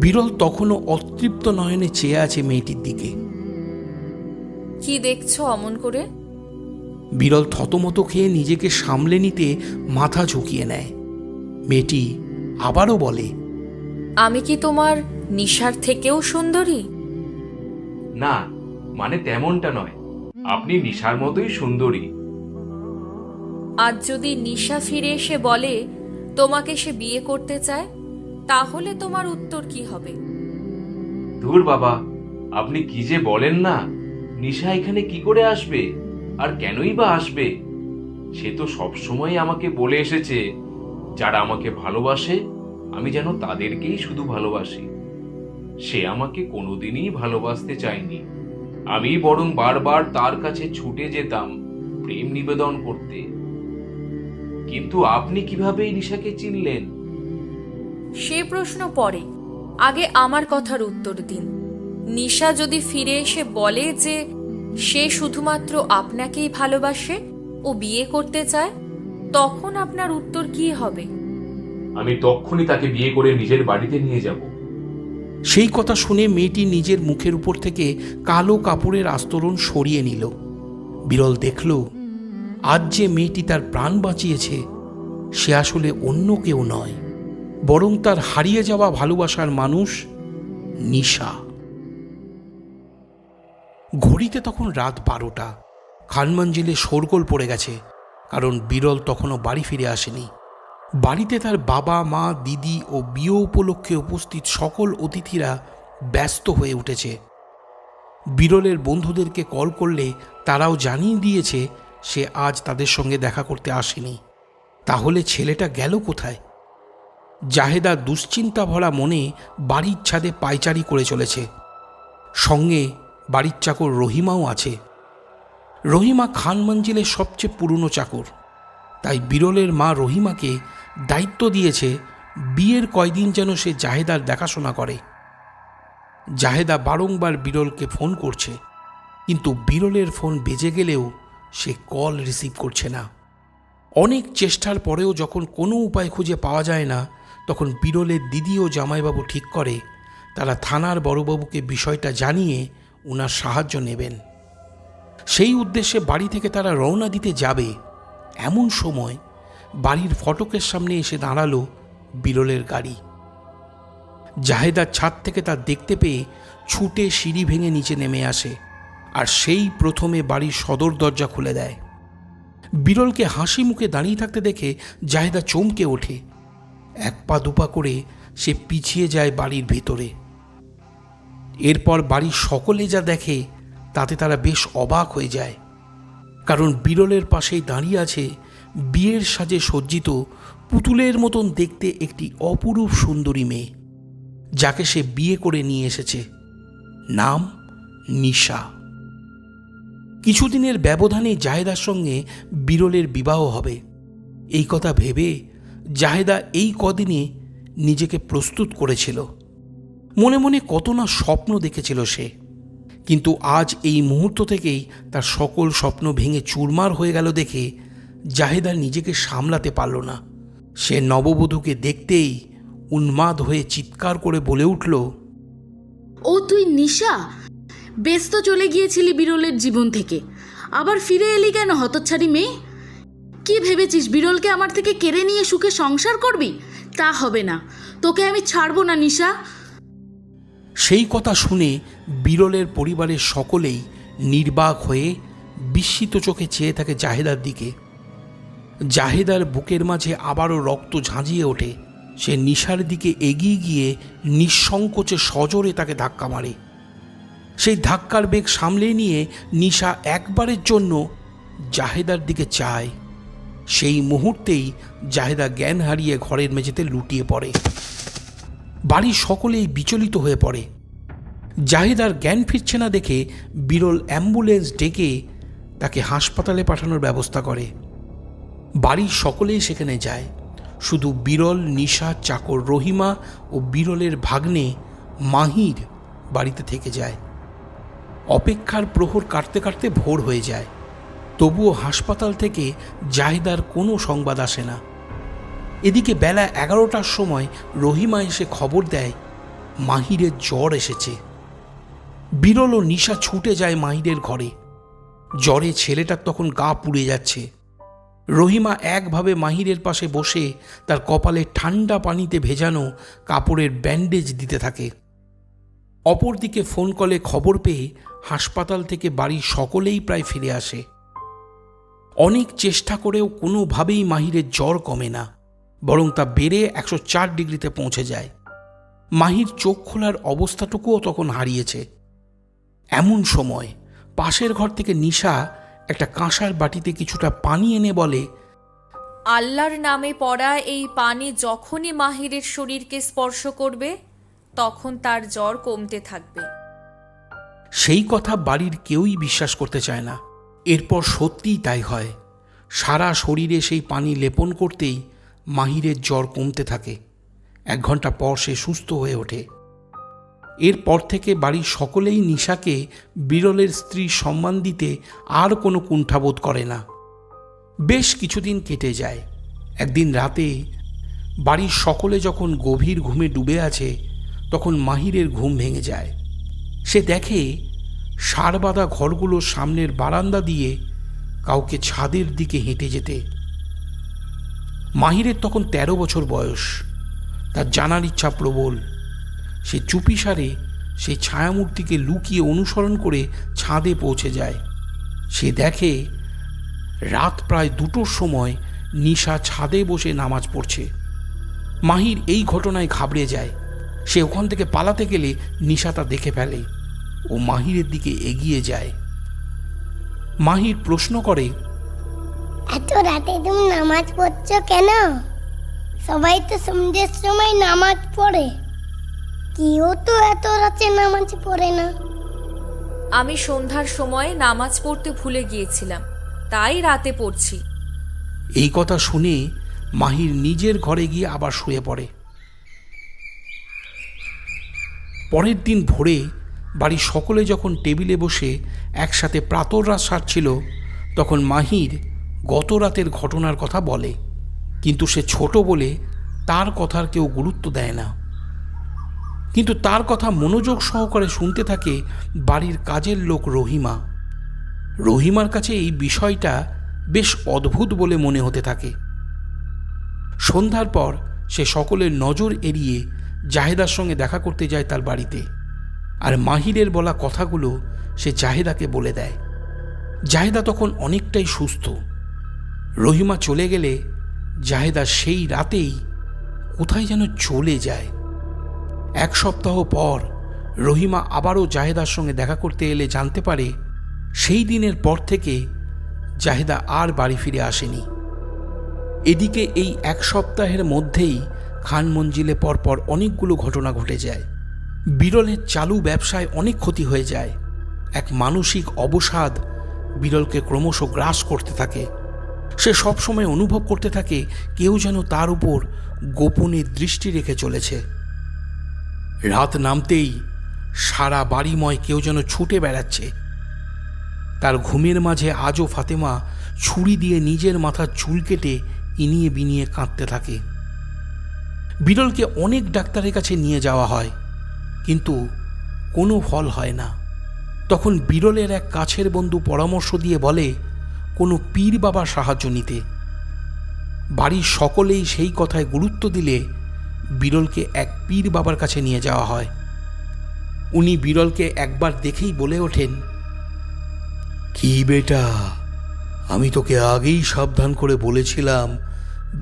বিরল তখনও অতৃপ্ত নয়নে চেয়ে আছে মেয়েটির দিকে। কি দেখছো অমন করে? বিরল থতমত খেয়ে নিজেকে সামলে নিতে মাথা ঝুঁকিয়ে নেয়। মেয়েটি আবারও বলে, আমি কি তোমার নিশার থেকেও সুন্দরী? না, মানে তেমনটা নয়, আপনি নিশার মতোই সুন্দরী। আজ যদি নিশা ফিরে এসে বলে তোমাকে সে বিয়ে করতে চায়, তাহলে তোমার উত্তর কি হবে? ধুর বাবা, আপনি কি যে বলেন না! নিশা এখানে কি করে আসবে, আর কেনই বা আসবে? সে তো সবসময় আমাকে বলে এসেছে, যারা আমাকে ভালোবাসে আমি যেন তাদেরকেই শুধু ভালোবাসি। সে আমাকে কোনোদিনই ভালোবাসতে চায়নি। আমি বরং বারবার তার কাছে ছুটে যেতাম প্রেম নিবেদন করতে। কিন্তু আপনি কিভাবে এই নিশাকে চিনলেন? সে প্রশ্ন পরে, আগে আমার কথার উত্তর দিন। নিশা যদি ফিরে এসে বলে যে সে শুধুমাত্র আপনাকেই ভালোবাসে ও বিয়ে করতে চায়, তখন আপনার উত্তর কি হবে? আমি তখনই তাকে বিয়ে করে নিজের বাড়িতে নিয়ে যাব। সেই কথা শুনে মেয়েটি নিজের মুখের উপর থেকে কালো কাপড়ের আস্তরণ সরিয়ে নিল। বিরল দেখল আজ যে মেয়েটি তার প্রাণ বাঁচিয়েছে সে আসলে অন্য কেউ নয়, বরং তার হারিয়ে যাওয়া ভালোবাসার মানুষ নিশা। ঘড়িতে তখন রাত 12টা। খানমঞ্জিলে শোরগোল পড়ে গেছে, কারণ বিরল তখনও বাড়ি ফিরে আসেনি। বাড়িতে তার বাবা, মা, দিদি ও বিয়ে উপলক্ষে উপস্থিত সকল অতিথিরা ব্যস্ত হয়ে উঠেছে। বিরলের বন্ধুদেরকে কল করলে তারাও জানিয়ে দিয়েছে সে আজ তাদের সঙ্গে দেখা করতে আসেনি। তাহলে ছেলেটা গেল কোথায়? জাহেদা দুশ্চিন্তা ভরা মনে বাড়ির ছাদে পায়চারি করে চলেছে। সঙ্গে বাড়ির চাকর রহিমাও আছে। রহিমা খান মঞ্জিলের সবচেয়ে পুরনো চাকর, তাই বিরলের মা রহিমাকে দায়িত্ব দিয়েছে বিয়ের কয়দিন যেন সে জাহেদার দেখাশোনা করে। জাহেদা বারংবার বিরলকে ফোন করছে, কিন্তু বিরলের ফোন বেজে গেলেও সে কল রিসিভ করছে না। অনেক চেষ্টার পরেও যখন কোনো উপায় খুঁজে পাওয়া যায় না, তখন বিরলের দিদি ও জামাইবাবু ঠিক করে তারা থানার বড়বাবুকে বিষয়টা জানিয়ে ওনার সাহায্য নেবেন। সেই উদ্দেশ্যে বাড়ি থেকে তারা রওনা দিতে যাবে। এমন সময় বাড়ির ফটকের সামনে এসে দাঁড়ালো বিরলের গাড়ি। জাহেদার ছাদ থেকে তা দেখতে পেয়ে ছুটে সিঁড়ি ভেঙে নিচে নেমে আসে, আর সেই প্রথমে বাড়ির সদর দরজা খুলে দেয়। বিরলকে হাসি মুখে দাঁড়িয়ে থাকতে দেখে জাহেদা চমকে ওঠে। এক পা দুপা করে সে পিছিয়ে যায় বাড়ির ভেতরে। এরপর বাড়ির সকলে যা দেখে তাতে তারা বেশ অবাক হয়ে যায়, কারণ বিরলের পাশেই দাঁড়িয়ে আছে বিয়ের সাজে সজ্জিত পুতুলের মতন দেখতে একটি অপরূপ সুন্দরী মেয়ে, যাকে সে বিয়ে করে নিয়ে এসেছে। নাম নিশা। কিছুদিনের ব্যবধানে জাহেদার সঙ্গে বিরলের বিবাহ হবে। এই কথা ভেবে জাহেদা এই কদিনে নিজেকে প্রস্তুত করেছিল। মনে মনে কত না স্বপ্ন দেখেছিল সে, কিন্তু আজ এই মুহূর্ত থেকেই তার সকল স্বপ্ন ভেঙে চুরমার হয়ে গেল দেখে জাহেদা নিজেকে সামলাতে পারল না। সে নববধূকে দেখতেই উন্মাদ হয়ে চিৎকার করে বলে উঠল, ও তুই নিশা? বেশ তো চলে গিয়েছিলি বিরলের জীবন থেকে, আবার ফিরে এলি কেন হতচ্ছাড়ি মেয়ে? কি ভেবেছিস বিরলকে আমার থেকে কেড়ে নিয়ে সুখে সংসার করবি? তা হবে না, তোকে আমি ছাড়বো না নিশা। সেই কথা শুনে বিরলের পরিবারের সকলেই নির্বাক হয়ে বিস্মিত চোখে চেয়ে থাকে জাহেদার দিকে। জাহেদার বুকের মাঝে আবারও রক্ত ঝাঁঝিয়ে ওঠে। সে নিশার দিকে এগিয়ে গিয়ে নিঃসংকোচে সজোরে তাকে ধাক্কা মারে। সেই ধাক্কার বেগ সামলে নিয়ে নিশা একবারের জন্য জাহেদার দিকে চায়। সেই মুহূর্তেই জাহেদা জ্ঞান হারিয়ে ঘরের মেঝেতে লুটিয়ে পড়ে। বাড়ির সকলেই বিচলিত হয়ে পড়ে। জাহেদার জ্ঞান ফিরছে না দেখে বিরল অ্যাম্বুলেন্স ডেকে তাকে হাসপাতালে পাঠানোর ব্যবস্থা করে। বাড়ির সকলেই সেখানে যায়। শুধু বিরল, নিশা, চাকর রহিমা ও বিরলের ভাগ্নে মাহির বাড়িতে থেকে যায়। অপেক্ষার প্রহর কাটতে কাটতে ভোর হয়ে যায়, তবুও হাসপাতাল থেকে জাহেদার কোনো সংবাদ আসে না। এদিকে বেলা 11টার সময় রহিমা এসে খবর দেয় মাহিরের জ্বর এসেছে। বিরল ও নিশা ছুটে যায় মাহিরের ঘরে। জ্বরে ছেলেটার তখন গা পুড়ে যাচ্ছে। রহিমা একভাবে মাহিরের পাশে বসে তার কপালে ঠান্ডা পানিতে ভেজানো কাপড়ের ব্যান্ডেজ দিতে থাকে। অপরদিকে ফোন কলে খবর পেয়ে হাসপাতাল থেকে বাড়ির সকলেই প্রায় ফিরে আসে। অনেক চেষ্টা করেও কোনোভাবেই মাহিরের জ্বর কমে না, বরং তা বেড়ে 104 ডিগ্রিতে পৌঁছে যায়। মাহির চোখ খোলার অবস্থাটুকুও তখন হারিয়েছে। এমন সময় পাশের ঘর থেকে নিশা একটা কাঁসার বাটিতে কিছুটা পানি এনে বলে, আল্লাহর নামে পড়া এই পানি যখনই মাহিরের শরীরকে স্পর্শ করবে তখন তার জ্বর কমতে থাকবে। সেই কথা বাড়ির কেউই বিশ্বাস করতে চায় না। এরপর সত্যিই তাই হয়। সারা শরীরে সেই পানি লেপন করতেই মাহিরের জ্বর কমতে থাকে। 1 ঘন্টা পর সে সুস্থ হয়ে ওঠে। এরপর থেকে বাড়ির সকলেই নিশাকে বিরলের স্ত্রীর সম্মান দিতে আর কোনো কুণ্ঠাবোধ করে না। বেশ কিছুদিন কেটে যায়। একদিন রাতে বাড়ির সকলে যখন গভীর ঘুমে ডুবে আছে, তখন মাহিরের ঘুম ভেঙে যায়। সে দেখে সারবাঁধা ঘরগুলোর সামনের বারান্দা দিয়ে কাউকে ছাদের দিকে হেঁটে যেতে। মাহিরের তখন 13 বছর বয়স। তার জানার ইচ্ছা প্রবল। সে চুপিসারে সেই ছায়ামূর্তিকে লুকিয়ে অনুসরণ করে ছাদে পৌঁছে যায়। সে দেখে রাত প্রায় 2টোর সময় নিশা ছাদে বসে নামাজ পড়ছে। মাহির এই ঘটনায় ঘাবড়ে যায়। সে ওখান থেকে পালাতে গেলে নিশা তা দেখে ফেলে ও মাহিরের দিকে এগিয়ে যায়। মাহির প্রশ্ন করে, এত রাতে তুমি নামাজ পড়ছো কেন? সবাই তো সন্ধ্যের সময় নামাজ পড়ে, কেউ তো এত রাতে নামাজ পড়ে না। আমি সন্ধ্যার সময় নামাজ পড়তে ভুলে গিয়েছিলাম, তাই রাতে পড়ছি। এই কথা শুনে মাহির নিজের ঘরে গিয়ে আবার শুয়ে পড়ে। পরের দিন ভোরে বাড়ির সকলে যখন টেবিলে বসে একসাথে প্রাতরাশ সারছিল, তখন মাহির গত রাতের ঘটনার কথা বলে। কিন্তু সে ছোট বলে তার কথার কেউ গুরুত্ব দেয় না। কিন্তু তার কথা মনোযোগ সহকারে শুনতে থাকে বাড়ির কাজের লোক রহিমা। রহিমার কাছে এই বিষয়টা বেশ অদ্ভুত বলে মনে হতে থাকে। সন্ধ্যার পর সে সকলের নজর এড়িয়ে জাহেদার সঙ্গে দেখা করতে যায় তার বাড়িতে, আর মাহিরের বলা কথাগুলো সে জাহেদাকে বলে দেয়। জাহেদা তখন অনেকটাই সুস্থ। রহিমা চলে গেলে জাহেদা সেই রাতেই কোথায় যেন চলে যায়। এক সপ্তাহ পর রহিমা আবারও জাহেদার সঙ্গে দেখা করতে এলে জানতে পারে সেই দিনের পর থেকে জাহেদা আর বাড়ি ফিরে আসেনি। এদিকে এই এক সপ্তাহের মধ্যেই খান মঞ্জিলে পরপর অনেকগুলো ঘটনা ঘটে যায়। বিরলের চালু ব্যবসায় অনেক ক্ষতি হয়ে যায়। এক মানসিক অবসাদ বিরলকে ক্রমশ গ্রাস করতে থাকে। সে সবসময় অনুভব করতে থাকে কেউ যেন তার উপর গোপনে দৃষ্টি রেখে চলেছে। রাত নামতেই সারা বাড়িময় কেউ যেন ছুটে বেড়াচ্ছে। তার ঘুমের মাঝে আজও ফাতেমা ছুরি দিয়ে নিজের মাথার চুল কেটে ইনিয়ে বিনিয়ে কাঁদতে থাকে। বিরলকে অনেক ডাক্তারের কাছে নিয়ে যাওয়া হয়, কিন্তু কোনো ফল হয় না। তখন বিরলের এক কাছের বন্ধু পরামর্শ দিয়ে বলে কোনো পীর বাবার সাহায্য নিতে। বাড়ির সকলেই সেই কথায় গুরুত্ব দিলে বিরলকে এক পীর বাবার কাছে নিয়ে যাওয়া হয়। উনি বিরলকে একবার দেখেই বলে ওঠেন, কি বেটা, আমি তোকে আগেই সাবধান করে বলেছিলাম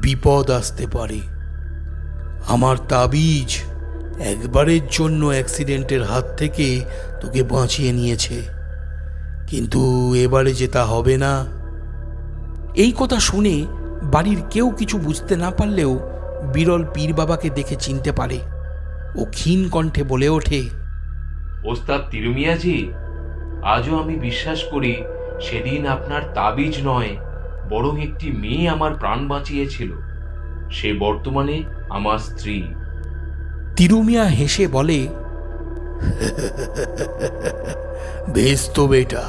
বিপদ আসতে পারে। আমার তাবিজ একবারের জন্য অ্যাক্সিডেন্টের হাত থেকে তোকে বাঁচিয়ে নিয়েছে, কিন্তু এবারে যে তা হবে না। এই কথা শুনে বাড়ির কেউ কিছু বুঝতে না পারলেও বিরল পীর বাবাকে দেখে চিনতে পারে। ও ক্ষীণ কণ্ঠে বলে ওঠে, ওস্তাদ তিরুমিয়াজি, আজও আমি বিশ্বাস করি সেদিন আপনার তাবিজ নয়, বরং একটি মেয়ে আমার প্রাণ বাঁচিয়েছিল। সে বর্তমানে আমার স্ত্রী। তিরুমিয়া হেসে বলে, বেশ তো বেটা,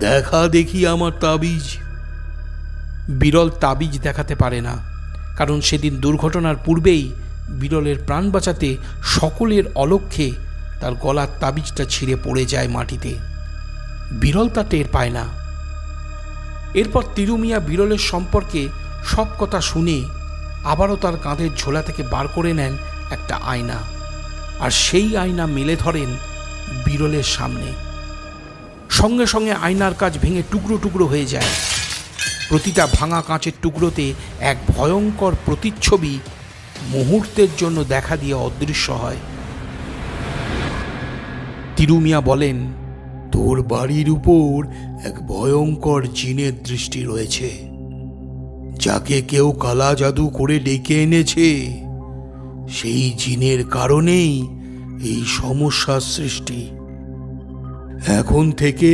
দেখা দেখি আমার তাবিজ। বিরল তাবিজ দেখাতে পারে না, কারণ সেদিন দুর্ঘটনার পূর্বেই বিরলের প্রাণ বাঁচাতে সকলের অলক্ষ্যে তার গলার তাবিজটা ছিঁড়ে পড়ে যায় মাটিতে। বিরল তা টের পায় না। এরপর তিরুমিয়া বিরলের সম্পর্কে সব কথা শুনে আবারও তার কাঁধের ঝোলা থেকে বার করে নেন একটা আয়না, আর সেই আয়না মেলে ধরেন বিরলের সামনে। সঙ্গে সঙ্গে আয়নার কাঁচ ভেঙে টুকরো টুকরো হয়ে যায়। প্রতিটা ভাঙা কাঁচের টুকরোতে এক ভয়ঙ্কর প্রতিচ্ছবি মুহূর্তের জন্য দেখা দিয়ে অদৃশ্য হয়। তিরুমিয়া বলেন, তোর বাড়ির উপর এক ভয়ঙ্কর জিনের দৃষ্টি রয়েছে, যাকে কেউ কালা জাদু করে ডেকে এনেছে। সেই জিনের কারণেই এই সমস্যার সৃষ্টি। এখন থেকে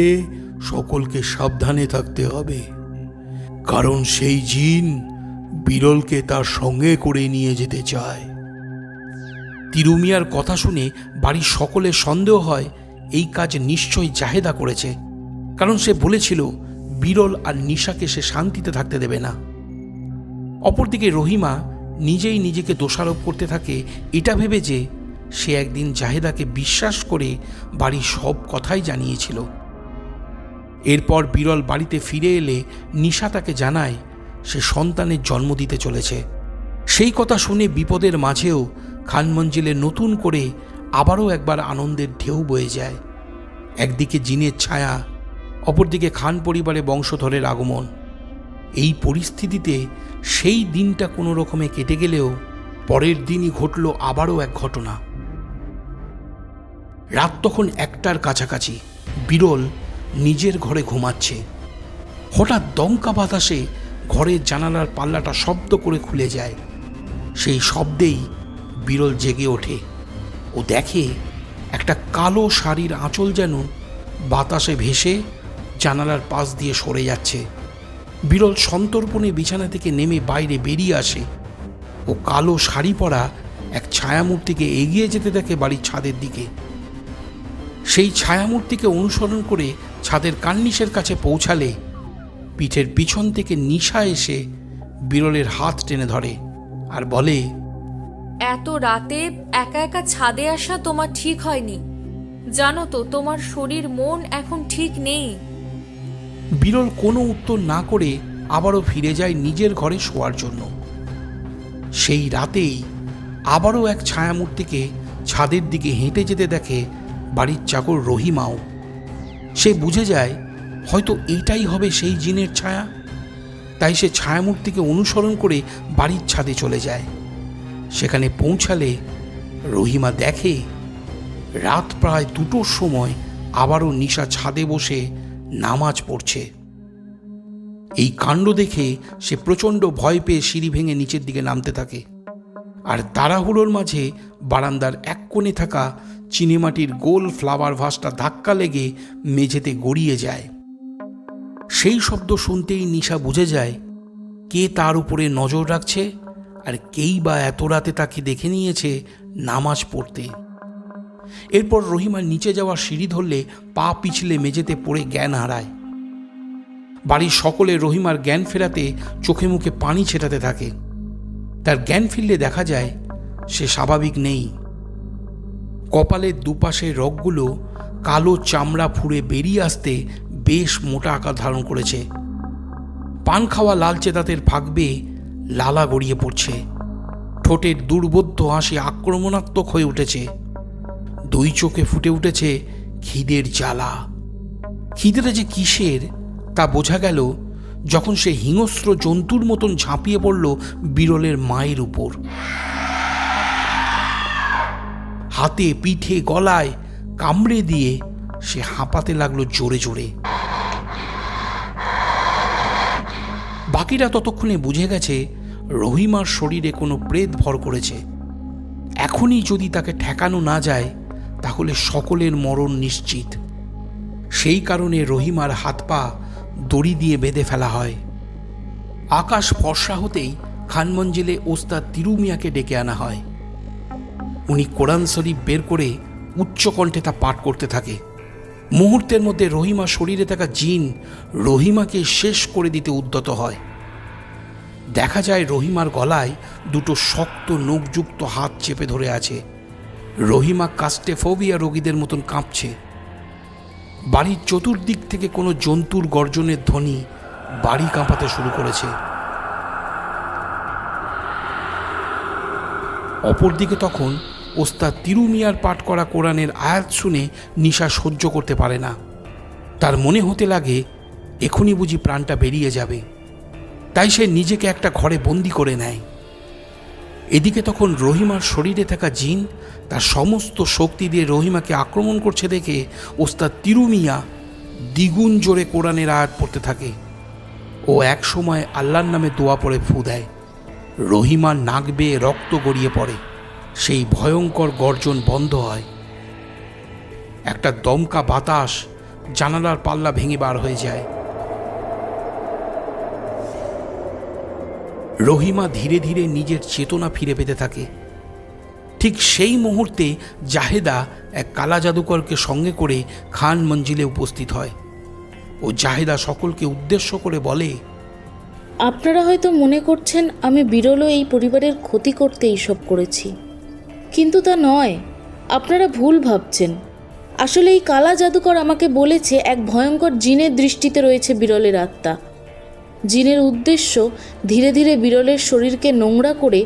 সকলকে সাবধানে থাকতে হবে, কারণ সেই জিন বিরলকে তার সঙ্গে করে নিয়ে যেতে চায়। তিরুমিয়ার কথা শুনে বাড়ির সকলের সন্দেহ হয় এই কাজ নিশ্চয়ই জাহেদা করেছে, কারণ সে বলেছিল বিরল আর নিশাকে সে শান্তিতে থাকতে দেবে না। অপরদিকে রহিমা নিজেই নিজেকে দোষারোপ করতে থাকে এটা ভেবে যে সে একদিন জাহেদাকে বিশ্বাস করে বাড়ির সব কথাই জানিয়েছিল। এরপর বিরল বাড়িতে ফিরে এলে নিশা তাকে জানায় সে সন্তানের জন্ম দিতে চলেছে। সেই কথা শুনে বিপদের মাঝেও খান মঞ্জিলে নতুন করে আবারও একবার আনন্দের ঢেউ বয়ে যায়। একদিকে জিনের ছায়া, অপরদিকে খান পরিবারে বংশধরের আগমন। এই পরিস্থিতিতে সেই দিনটা কোনো রকমে কেটে গেলেও পরের দিনই ঘটল আবারও এক ঘটনা। রাত তখন 1টার কাছাকাছি। বিরল নিজের ঘরে ঘুমাচ্ছে। হঠাৎ দমকা বাতাসে ঘরের জানালার পাল্লাটা শব্দ করে খুলে যায়। সেই শব্দেই বিরল জেগে ওঠে। ও দেখে একটা কালো শাড়ির আঁচল যেন বাতাসে ভেসে জানালার পাশ দিয়ে সরে যাচ্ছে। বিরল সন্তর্পণে বিছানা থেকে নেমে বাইরে বেরিয়ে আসে। ও কালো শাড়ি পরা এক ছায়ামূর্তিকে এগিয়ে যেতে দেখে বাড়ির ছাদের দিকে। সেই ছায়ামূর্তিকে অনুসরণ করে ছাদের কার্নিশের কাছে পৌঁছালে পিঠের পিছন থেকে নিশা এসে বিরলের হাত টেনে ধরে আর বলে, এত রাতে একা একা ছাদে আসা তোমার ঠিক হয়নি। জানো তো তোমার শরীর মন এখন ঠিক নেই। বিরল কোনো উত্তর না করে আবারও ফিরে যায় নিজের ঘরে শোয়ার জন্য। সেই রাতেই আবারও এক ছায়ামূর্তিকে ছাদের দিকে হেঁটে যেতে দেখে বাড়ির চাকর রহিমাও। সে বুঝে যায় হয়তো এটাই হবে সেই জিনের ছায়া। তাই সে ছায়ামূর্তিকে অনুসরণ করে বাড়ির ছাদে চলে যায়। সেখানে পৌঁছালে রহিমা দেখে রাত প্রায় 2টোর সময় আবারও নিশা ছাদে বসে নামাজ পড়ছে। এই কাণ্ড দেখে সে প্রচণ্ড ভয় পেয়ে সিঁড়ি ভেঙে নিচের দিকে নামতে থাকে। আর তাড়াহুড়োর মাঝে বারান্দার এক কোণে থাকা চিনেমাটির গোল ফ্লাওয়ার ভাসটা ধাক্কা লেগে মেঝেতে গড়িয়ে যায়। সেই শব্দ শুনতেই নিশা বুঝে যায় কে তার উপরে নজর রাখছে আর কেই বা এত রাতে তাকে দেখে নিয়েছে নামাজ পড়তে। এরপর রহিমা নিচে যাওয়ার সিঁড়ি ধরলে পা পিছলে মেঝেতে পড়ে জ্ঞান হারায়। বাড়ির সকলে রহিমার জ্ঞান ফেরাতে চোখে মুখে পানি ছেটাতে থাকে। তার জ্ঞান ফিরলে দেখা যায় সে স্বাভাবিক নেই। কপালের দুপাশের রগগুলো কালো চামড়া ফুঁড়ে বেরিয়ে আসতে বেশ মোটা আকার ধারণ করেছে। পান খাওয়া লালচে দাঁতের ফাঁক বেয়ে লালা গড়িয়ে পড়ছে। ঠোঁটের দুর্বোধ্য হাসি আক্রমণাত্মক হয়ে উঠেছে। 2 চোখে ফুটে উঠেছে খিদের জ্বালা। খিদেটা যে কিসের তা বোঝা গেল যখন সে হিংস্র জন্তুর মতন ঝাঁপিয়ে পড়ল বিরলের মায়ের উপর। হাতে পিঠে গলায় কামড়ে দিয়ে সে হাঁপাতে লাগলো জোরে জোরে। বাকিরা ততক্ষণে বুঝে গেছে রহিমার শরীরে কোনো প্রেত ভর করেছে। এখনই যদি তাকে ঠেকানো না যায় তাহলে সকলের মরণ নিশ্চিত। সেই কারণে রহিমার হাত পা দড়ি দিয়ে বেঁধে ফেলা হয়। আকাশ ফর্সা হতেই খানমঞ্জিলে ওস্তাদ তিরু মিয়াকে ডেকে আনা হয়। উনি কোরআন শরীফ বের করে উচ্চকণ্ঠে তা পাঠ করতে থাকে। মুহূর্তের মধ্যে রহিমার শরীরে থাকা জিন রহিমাকে শেষ করে দিতে উদ্যত হয়। দেখা যায় রহিমার গলায় 2টো শক্ত নখযুক্ত হাত চেপে ধরে আছে। রহিমা কাস্টেফোবিয়া রোগীদের মতন কাঁপছে। বাড়ির চতুর্দিক থেকে কোনো জন্তুর গর্জনের ধ্বনি বাড়ি কাঁপাতে শুরু করেছে। অপরদিকে তখন ওস্তাদ তিরু মিয়ার পাঠ করা কোরআনের আয়াত শুনে নিশা সহ্য করতে পারে না। তার মনে হতে লাগে এখনই বুঝি প্রাণটা বেরিয়ে যাবে। তাই সে নিজেকে একটা ঘরে বন্দি করে নেয়। এদিকে তখন রহিমার শরীরে থাকা জিন তার সমস্ত শক্তি দিয়ে রহিমাকে আক্রমণ করছে দেখে ওস্তাদ তিরু মিয়া দ্বিগুণ জোরে কোরআনের আয়াত পড়তে থাকে। ও এক সময় আল্লাহর নামে দোয়া পড়ে ফু দেয়। রহিমার নাক বেয়ে রক্ত গড়িয়ে পড়ে। সেই ভয়ঙ্কর গর্জন বন্ধ হয়। একটা দমকা বাতাস জানালার পাল্লা ভেঙে বার হয়ে যায়। রহিমা ধীরে ধীরে নিজের চেতনা ফিরে পেতে থাকে। ঠিক সেই মুহূর্তে জাহেদা এক কালা জাদুকরকে সঙ্গে করে খান মঞ্জিলে উপস্থিত হয়। ও জাহেদা সকলকে উদ্দেশ্য করে বলে, আপনারা হয়তো মনে করছেন আমি বিরল এই পরিবারের ক্ষতি করতে এইসব করেছি, কিন্তু তা নয়। আপনারা ভুল ভাবছেন। আসলে এই কালা জাদুকর আমাকে বলেছে এক ভয়ঙ্কর জিনের দৃষ্টিতে রয়েছে বিরলের আত্মা। জিনের উদ্দেশ্য ধীরে ধীরে বিরলের শরীরকে নোংরা করে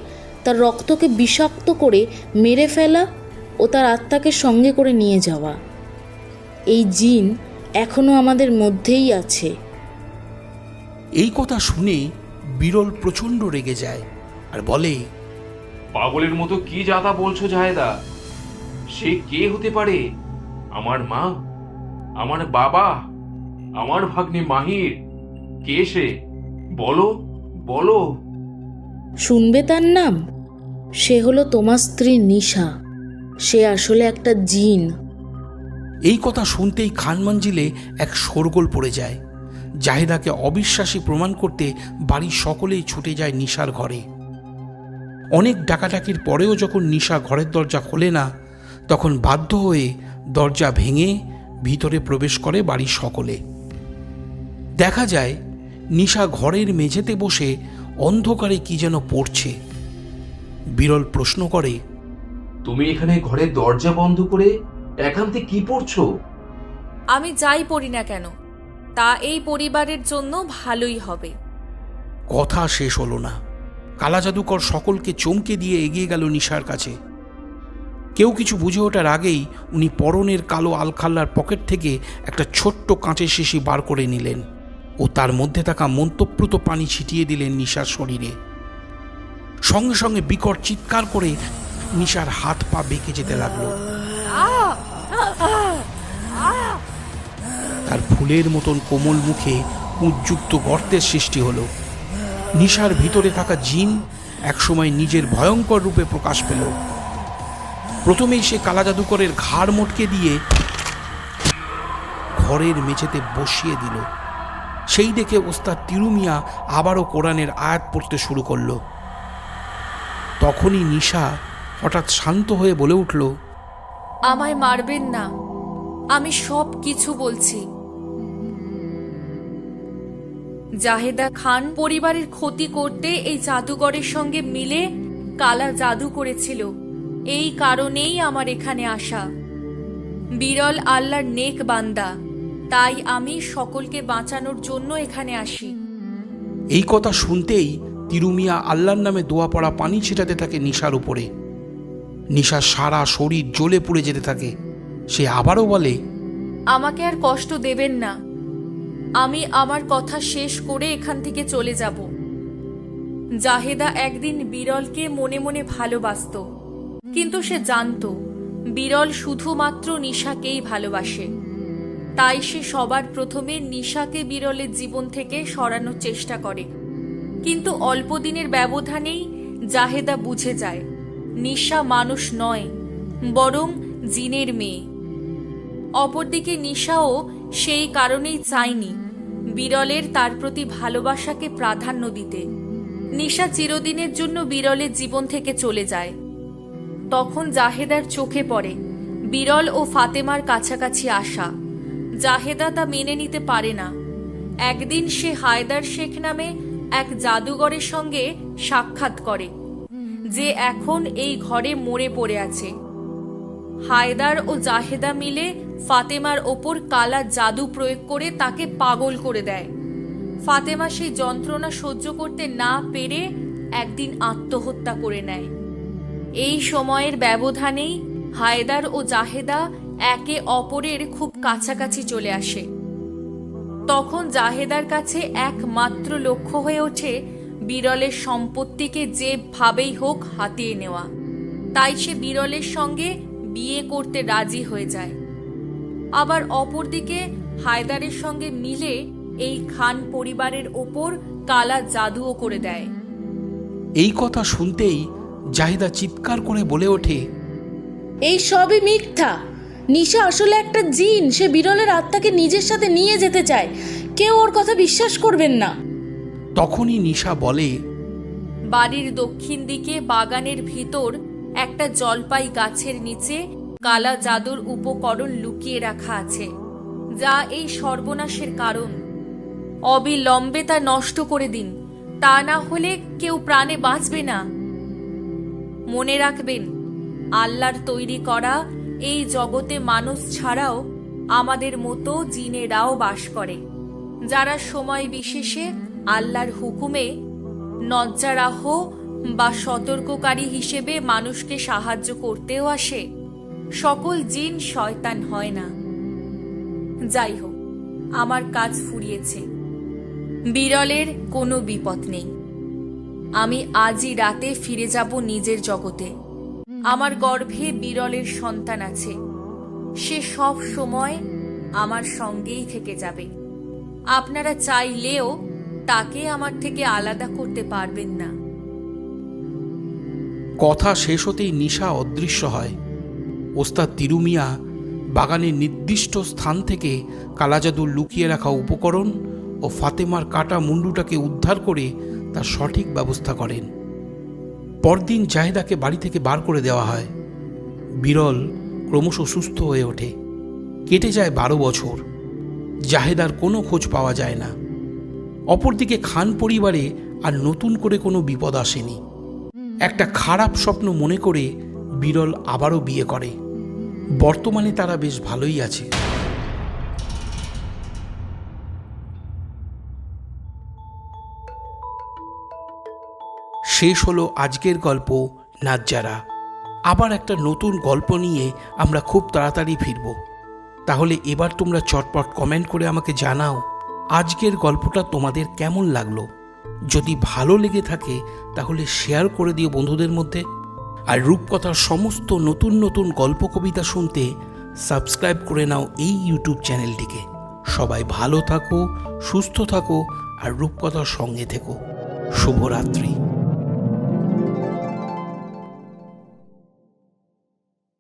তার রক্তকে বিষাক্ত করে মেরে ফেলা ও তার আত্মাকে সঙ্গে করে নিয়ে যাওয়া। এই জিন এখনো আমাদের মধ্যেই আছে। এই কথা শুনে বিরল প্রচণ্ড রেগে যায় আর বলে, পাগলের মতো কি যাতা বলছো জাহেদা? সে কে হতে পারে? আমার মা, আমার বাবা, আমার ভাগ্নে মাহির? কে সে? বলো বলো। শুনবে তার নাম? সে হলো তোমার স্ত্রী নিশা। সে আসলে একটা জিন। এই কথা শুনতেই খান মঞ্জিলে এক শোরগোল পড়ে যায়। জাহেদাকে অবিশ্বাসী প্রমাণ করতে বাড়ির সকলেই ছুটে যায় নিশার ঘরে। অনেক ডাকাডাকির পরেও যখন নিশা ঘরের দরজা খোলে না, তখন বাধ্য হয়ে দরজা ভেঙে ভিতরে প্রবেশ করে বাড়ির সকলে। দেখা যায় নিশা ঘরের মেঝেতে বসে অন্ধকারে কি যেন পড়ছে। বিরল প্রশ্ন করে, তুমি এখানে ঘরের দরজা বন্ধ করে একান্তে কি পড়ছো? আমি যাই পড়ি না কেন, তা এই পরিবারের জন্য ভালোই হবে। কথা শেষ হলো না। কালা জাদুকর সকলকে চমকে দিয়ে এগিয়ে গেল নিশার কাছে। কেউ কিছু বুঝে ওঠার আগেই উনি পরনের কালো আলখাল্লার পকেট থেকে একটা ছোট্ট কাঁচের শিশি বার করে নিলেন ও তার মধ্যে থাকা মন্ত্রপ্রুত পানি ছিটিয়ে দিলেন নিশার শরীরে। সঙ্গে সঙ্গে বিকট চিৎকার করে নিশার হাত পা বেঁকে যেতে লাগলো। তার ফুলের মতন কোমল মুখে উজ্জুক্ত গর্তের সৃষ্টি হলো। নিশার ভিতরে থাকা জিন একসময় নিজের ভয়ঙ্কর রূপে প্রকাশ পেল। প্রথমেই সে কালা জাদুকরের ঘাড় মটকে দিয়ে ঘরের মেঝেতে বসিয়ে দিল। সেই দেখে ওস্তাদ তিরু মিয়া আবারও কোরআনের আয়াত পড়তে শুরু করল। তখনই নিশা হঠাৎ শান্ত হয়ে বলে উঠল, আমায় মারবেন না, আমি সব কিছু বলছি। জাহেদা খান পরিবারের ক্ষতি করতে এই জাদুঘরের সঙ্গে মিলে কালা জাদু করেছিল। এই কারণেই আমার এখানে আসা। বিরল আল্লাহর নেক বান্দা, তাই আমি সকলকে বাঁচানোর জন্য এখানে আসি। এই কথা শুনতেই তিরু মিয়া আল্লাহর নামে দোয়া পড়া পানি ছিটাতে থাকে নিশার উপরে। নিশার সারা শরীর জ্বলে পুড়ে যেতে থাকে। সে আবারও বলে, আমাকে আর কষ্ট দেবেন না, আমি আমার কথা শেষ করে এখান থেকে চলে যাব। জাহেদা একদিন বিরলকে মনে মনে ভালোবাসত, কিন্তু সে জানত বিরল শুধুমাত্র নিশাকেই ভালোবাসে। তাই সে সবার প্রথমে নিশাকে বিরলের জীবন থেকে সরানোর চেষ্টা করে। কিন্তু অল্প দিনের ব্যবধানেই জাহেদা বুঝে যায় নিশা মানুষ নয়, বরং জিনের মেয়ে। অপরদিকে নিশাও সেই কারণেই চায়নি বিরলের তার প্রতি ভালোবাসাকে প্রাধান্য দিতে। নিশা চিরদিনের জন্য বিরলের জীবন থেকে চলে যায়। তখন জাহেদার চোখে পড়ে বিরল ও ফাতেমার কাছাকাছি আসা। জাহেদা তা মেনে নিতে পারে না। একদিন সে হায়দার শেখ নামে এক জাদুঘরের সঙ্গে সাক্ষাৎ করে, যে এখন এই ঘরে মরে পড়ে আছে। হায়দার ও জাহেদা মিলে ফাতেমার ওপর কালা জাদু প্রয়োগ করে তাকে পাগল করে দেয়। ফাতেমা সেই যন্ত্রণা সহ্য করতে না পেরে একদিন আত্মহত্যা করে নেয়। এই সময়ের ব্যবধানেই হায়দার ও জাহেদা একে অপরের খুব কাছাকাছি চলে আসে। তখন জাহেদার কাছে একমাত্র লক্ষ্য হয়ে ওঠে বিরলের সম্পত্তিকে যেভাবেই হোক হাতিয়ে নেওয়া। তাই সে বিরলের সঙ্গে বিয়ে করতে রাজি হয়ে যায়। আবার অপরদিকে হায়দারের সঙ্গে মিলে এই খান পরিবারের ওপর কালা জাদুও করে দেয়। এই কথা শুনতেই জাহিদা চিৎকার করে বলে ওঠে, এই সবই মিথ্যা। নিশা আসলে একটা জিন। সে বিরলের আত্মাকে নিজের সাথে নিয়ে যেতে চায়। কেউ ওর কথা বিশ্বাস করবেন না। তখনই নিশা বলে, বাড়ির দক্ষিণ দিকে বাগানের ভিতর একটা জলপাই গাছের নিচে কালা জাদুর উপকরণ লুকিয়ে রাখা আছে, যা এই সর্বনাশের কারণ। অবিলম্বে তা নষ্ট করে দিন, তা না হলে কেউ প্রাণে বাঁচবে না। মনে রাখবেন, আল্লাহর তৈরি করা এই জগতে মানুষ ছাড়াও আমাদের মতো জিনেরাও বাস করে, যারা সময় বিশেষে আল্লাহর হুকুমে নজ্জারাহ বা সতর্ককারী হিসেবে মানুষকে সাহায্য করতেও আসে। সকল জিন শয়তান হয় না। যাই হোক, আমার কাজ ফুরিয়েছে। বিরলের কোনো বিপদ নেই। আমি আজই রাতে ফিরে যাব নিজের জগতে। আমার গর্ভে বিরলের সন্তান আছে। সে সব সময় আমার সঙ্গেই থেকে যাবে। আপনারা চাইলেও তাকে আমার থেকে আলাদা করতে পারবেন না। কথা শেষ হতেই নিশা অদৃশ্য হয়। ওস্তাদ তিরুমিয়া বাগানের নির্দিষ্ট স্থান থেকে কালাজাদুর লুকিয়ে রাখা উপকরণ ও ফাতেমার কাটা মুন্ডুটাকে উদ্ধার করে তার সঠিক ব্যবস্থা করেন। পরদিন জাহেদাকে বাড়ি থেকে বার করে দেওয়া হয়। বিরল ক্রমশ সুস্থ হয়ে ওঠে। কেটে যায় 12 বছর। জাহেদার কোনো খোঁজ পাওয়া যায় না। অপরদিকে খান পরিবারে আর নতুন করে কোনো বিপদ আসেনি। একটা খারাপ স্বপ্ন মনে করে বিরল আবারও বিয়ে করে। বর্তমানে তারা বেশ ভালোই আছে। শেষ হলো আজকের গল্প নাজ্জারা। আবার একটা নতুন গল্প নিয়ে আমরা খুব তাড়াতাড়ি ফিরব। তাহলে এবার তোমরা চটপট কমেন্ট করে আমাকে জানাও আজকের গল্পটা তোমাদের কেমন লাগলো। যদি ভালো লেগে থাকে তাহলে শেয়ার করে দিও বন্ধুদের মধ্যে। আর রূপকথার সমস্ত নতুন নতুন গল্প কবিতা শুনতে সাবস্ক্রাইব করে নাও এই ইউটিউব চ্যানেলটিকে। সবাই ভালো থাকো, সুস্থ থাকো আর রূপকথার সঙ্গে থেকো। শুভরাত্রি।